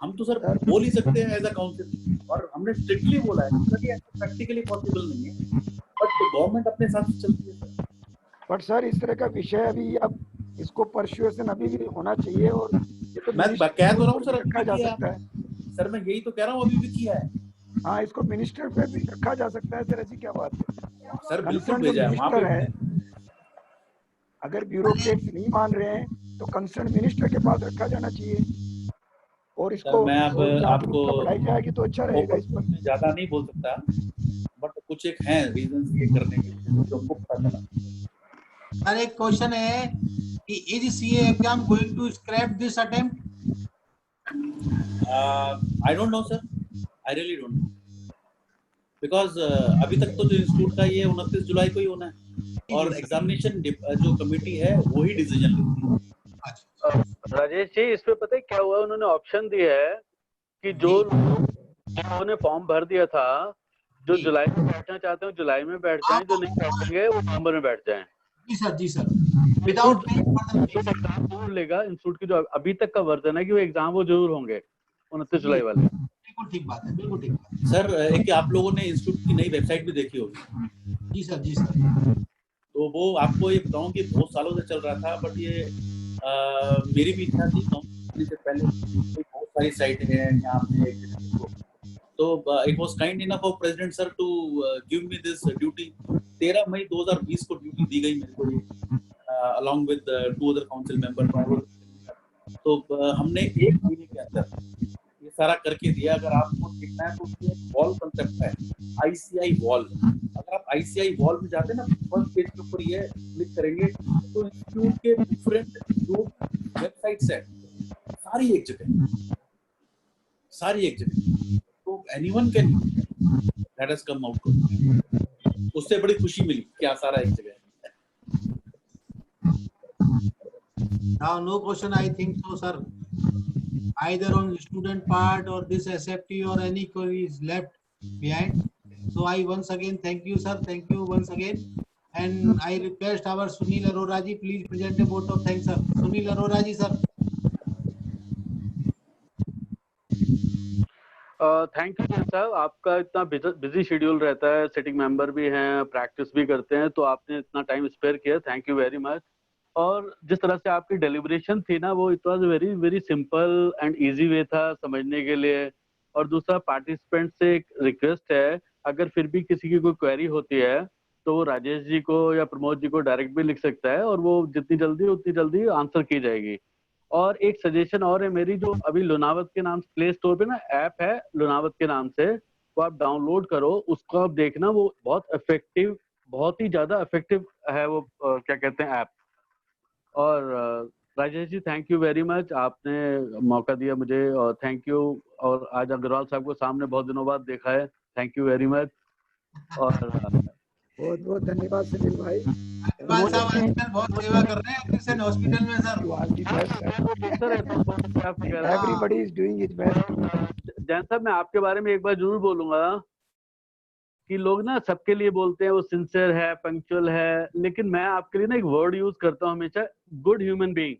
हम तो सर बोल ही सकते हैं एज अ काउंसिल, और हमने स्ट्रिक्टली बोला है कि ऐसा प्रैक्टिकली पॉसिबल नहीं है, बट गवर्नमेंट अपने साथ चलती है सर। बट सर इस तरह का विषय अभी अब इसको परसुएशन अभी भी होना चाहिए, और ये तो मैं कह तो रहा हूँ सर, रखा जा सकता है। सर मैं यही तो कह रहा हूँ, अभी भी किया है। हाँ, इसको मिनिस्टर पे भी रखा जा सकता है सर, ऐसी क्या बात है सर, बिल्कुल मिनिस्टर भेजा है। अगर ब्यूरोक्रेट्स नहीं मान रहे हैं तो कंसर्न मिनिस्टर के पास रखा जाना चाहिए, और इसको मैं अब आपको बढ़ाई जाएगी तो अच्छा रहेगा। इस पर ज्यादा नहीं बोल सकता, बट कुछ एक हैं रीजंस ये करने के जो हमको पता चला। सर एक क्वेश्चन है कि is CA exam going to scrap this attempt? I don't know sir, I really don't know, because अभी तक तो जो इंस्टीट्यूट का ये 29 जुलाई को ही होना है, और एग्जामिनेशन जो कमेटी है वही डिसीजन लेती है। राजेश जी, इस पे पता है क्या हुआ, उन्होंने ऑप्शन दिया है कि जो उन्होंने फॉर्म भर दिया था, जो जुलाई में बैठना चाहते हैं जुलाई में बैठ जाएं, जो नहीं बैठेंगे वो नवंबर में बैठ जाएं। जी सर, जी सर, विदाउट एग्जाम जरूर लेगा इंस्टीट्यूट की, जो अभी तक का वर्जन है कि वो एग्जाम वो जरूर होंगे 29 जुलाई वाले। बिल्कुल ठीक बात है, बिल्कुल ठीक बात है। सर एक आप लोगों ने इंस्टीट्यूट की नई वेबसाइट भी देखी होगी। जी सर, जी सर। तो वो आपको ये बताऊं कि बहुत सालों से चल रहा था, बट ये मेरी भी इच्छा थी से पहले, बहुत सारी साइटें हैं यहाँ पे, तो it was kind enough of president sir to give me this duty. 13 मई 2020 को ड्यूटी दी गई मेरे को, ये along with 2 other council member. तो हमने 1 महीने के अंदर ये सारा करके दिया। अगर आपको देखना है तो उसमें वॉल कंसेप्ट है, आईसीआई वॉल। अगर आप आईसीआई वॉल में जाते हैं ना, फर्स्ट पेज के ऊपर ये क्लिक करेंगे तो इंस्टीट्यूट के डिफरेंट जो वेबसाइट्स है सारी एक जगह, तो anyone can that has come out. उससे बड़ी खुशी मिली कि सारा एक जगह है। Now no question, I think so sir, either on student part or this SFT or any query is left behind. So I once again thank you sir, thank you once again, and I request our Sunil Arora ji, please present a vote of thanks sir. Sunil Arora ji sir. Thank you साहब, आपका इतना busy schedule रहता है, sitting member भी हैं, practice भी करते हैं, तो आपने इतना टाइम स्पेयर किया, थैंक यू वेरी मच। और जिस तरह से आपकी डेलिब्रेशन थी ना, वो it was very very simple and easy way था समझने के लिए। और दूसरा, पार्टिसिपेंट से एक रिक्वेस्ट है, अगर फिर भी किसी की कोई क्वेरी होती है तो वो राजेश जी को या प्रमोद जी को डायरेक्ट भी लिख सकता है, और वो जितनी जल्दी उतनी जल्दी आंसर की जाएगी। और एक सजेशन और है मेरी, जो अभी लुनावत के नाम से प्ले स्टोर पे ना ऐप है लुनावत के नाम से, वो आप डाउनलोड करो, उसको आप देखना, वो बहुत इफेक्टिव, बहुत ही ज्यादा इफेक्टिव है वो क्या कहते हैं ऐप। और Rajesh ji thank you very much, आपने मौका दिया मुझे, और थैंक यू। और आज अग्रवाल साहब को सामने बहुत दिनों बाद देखा है, थैंक यू वेरी मच। और बहुत बहुत धन्यवाद सुनील भाई। अग्रवाल साहब आजकल बहुत सेवा कर रहे हैं किशन हॉस्पिटल में sir. Everybody is doing it best. Jain साहब, मैं आपके बारे में एक बार जरूर बोलूंगा कि लोग ना सबके लिए बोलते हैं वो सिंसियर है, पंक्चुअल है, लेकिन मैं आपके लिए ना एक वर्ड यूज करता हूँ हमेशा, good human being.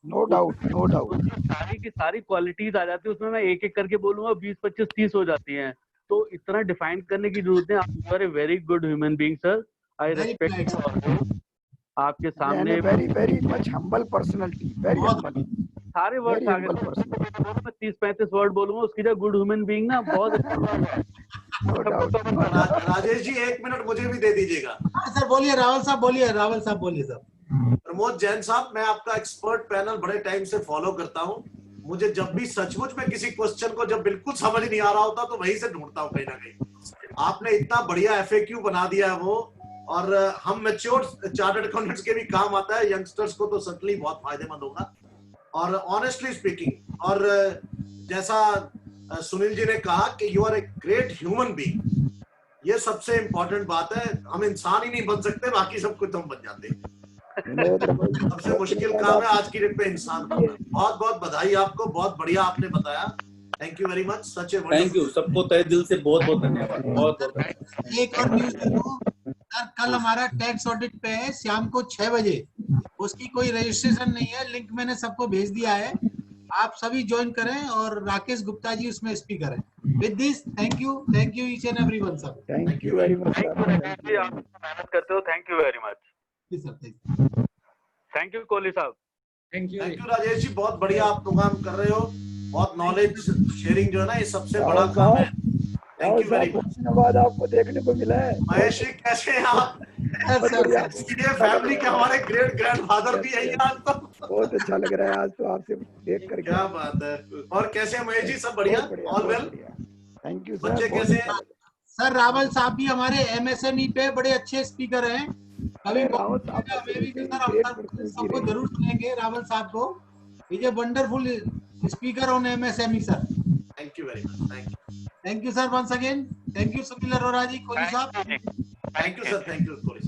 No doubt, no doubt. सारी की सारी क्वालिटीज आ जाती है उसमें, मैं एक एक करके बोलूंगा 20, 25, 30 हो जाती हैं, तो इतना डिफाइन करने की जरूरत है। आप are a very good human being sir, I respect आपके सामने। Very very much humble personality, very humble. सारे वर्ड्स Very आ गए। humble person. मैं 30-35 वर्ड बोलूंगा, उसकी जगह गुड ह्यूमन बीइंग ना बहुत No doubt. Rajesh ji 1 minute मुझे भी दे दीजिएगा। हाँ सर बोलिए, रावल साहब बोलिए, रावल साहब बोलिए सर। प्रमोद जैन साहब, मैं आपका एक्सपर्ट पैनल बड़े टाइम से फॉलो करता हूं। मुझे जब भी सचमुच में किसी क्वेश्चन को जब बिल्कुल समझ नहीं आ रहा होता तो वहीं से ढूंढता हूं कहीं ना कहीं। आपने इतना बढ़िया एफएक्यू बना दिया है वो, और हम मैच्योर चार्टर्ड अकाउंटेंट्स के भी काम आता है, यंगस्टर्स को तो सटली बहुत फायदेमंद होगा। और ऑनेस्टली स्पीकिंग, और जैसा सुनील जी ने कहा कि you are a great human being, ये सबसे इंपॉर्टेंट बात है। हम इंसान ही नहीं बन सकते, बाकी सब कुछ हम बन जाते हैं। सबसे मुश्किल काम है आज की डेट में इंसान बनना। बहुत बहुत बधाई आपको, बहुत बढ़िया आपने बताया। Thank you very much, such A thank you सबको तहे दिल से बहुत बहुत धन्यवाद, बहुत बहुत। एक और न्यूज दे दूं सर, कल हमारा टैक्स ऑडिट पे है शाम को 6 बजे। उसकी कोई रजिस्ट्रेशन नहीं है, लिंक मैंने सबको भेज दिया है, आप सभी ज्वाइन करें और राकेश गुप्ता जी उसमें स्पीकर हैं। With this thank you each and everyone sir. Thank you very much, sir. Thank you. आप मेहनत करते हो, थैंक यू वेरी मच। जी sir, thank you. Thank you Kohli साहब। Thank you. Thank you Rajesh ji, बहुत बढ़िया आप प्रोग्राम कर रहे हो। बहुत नॉलेज शेयरिंग जो है ना, ये सबसे बड़ा राहुल काम है। साहब, थैंक राहुल यू वेरी साहब, मच। बहुत दिनों बाद आपको देखने को मिला है। महेश जी कैसे हैं आप? बहुत बढ़िया। सीधे फैमिली के हमारे ग्रेट ग्रैंडफादर भी है आज तो। बहुत अच्छा लग रहा है आज तो आपसे देख करके। क्या बात है। और कैसे हैं महेश जी, सब बढ़िया? All well? Thank you sir. बच्चे बहुत कैसे अच्छा हैं? लगा। सर रावल साहब भी हमारे एमएसएमई पे बड़े अच्छे स्पीकर हैं। कभी रावल साहब हमें भी सर, ग्रेट हम पर्सनैलिटी सबको रहे। जरूर सुनेंगे रावल साहब को। Is a wonderful speaker on MSME sir. Thank you very much. Thank you sir once again. Thank you Sunil Arora ji, Kohli साहब। Thank you sir, thank you.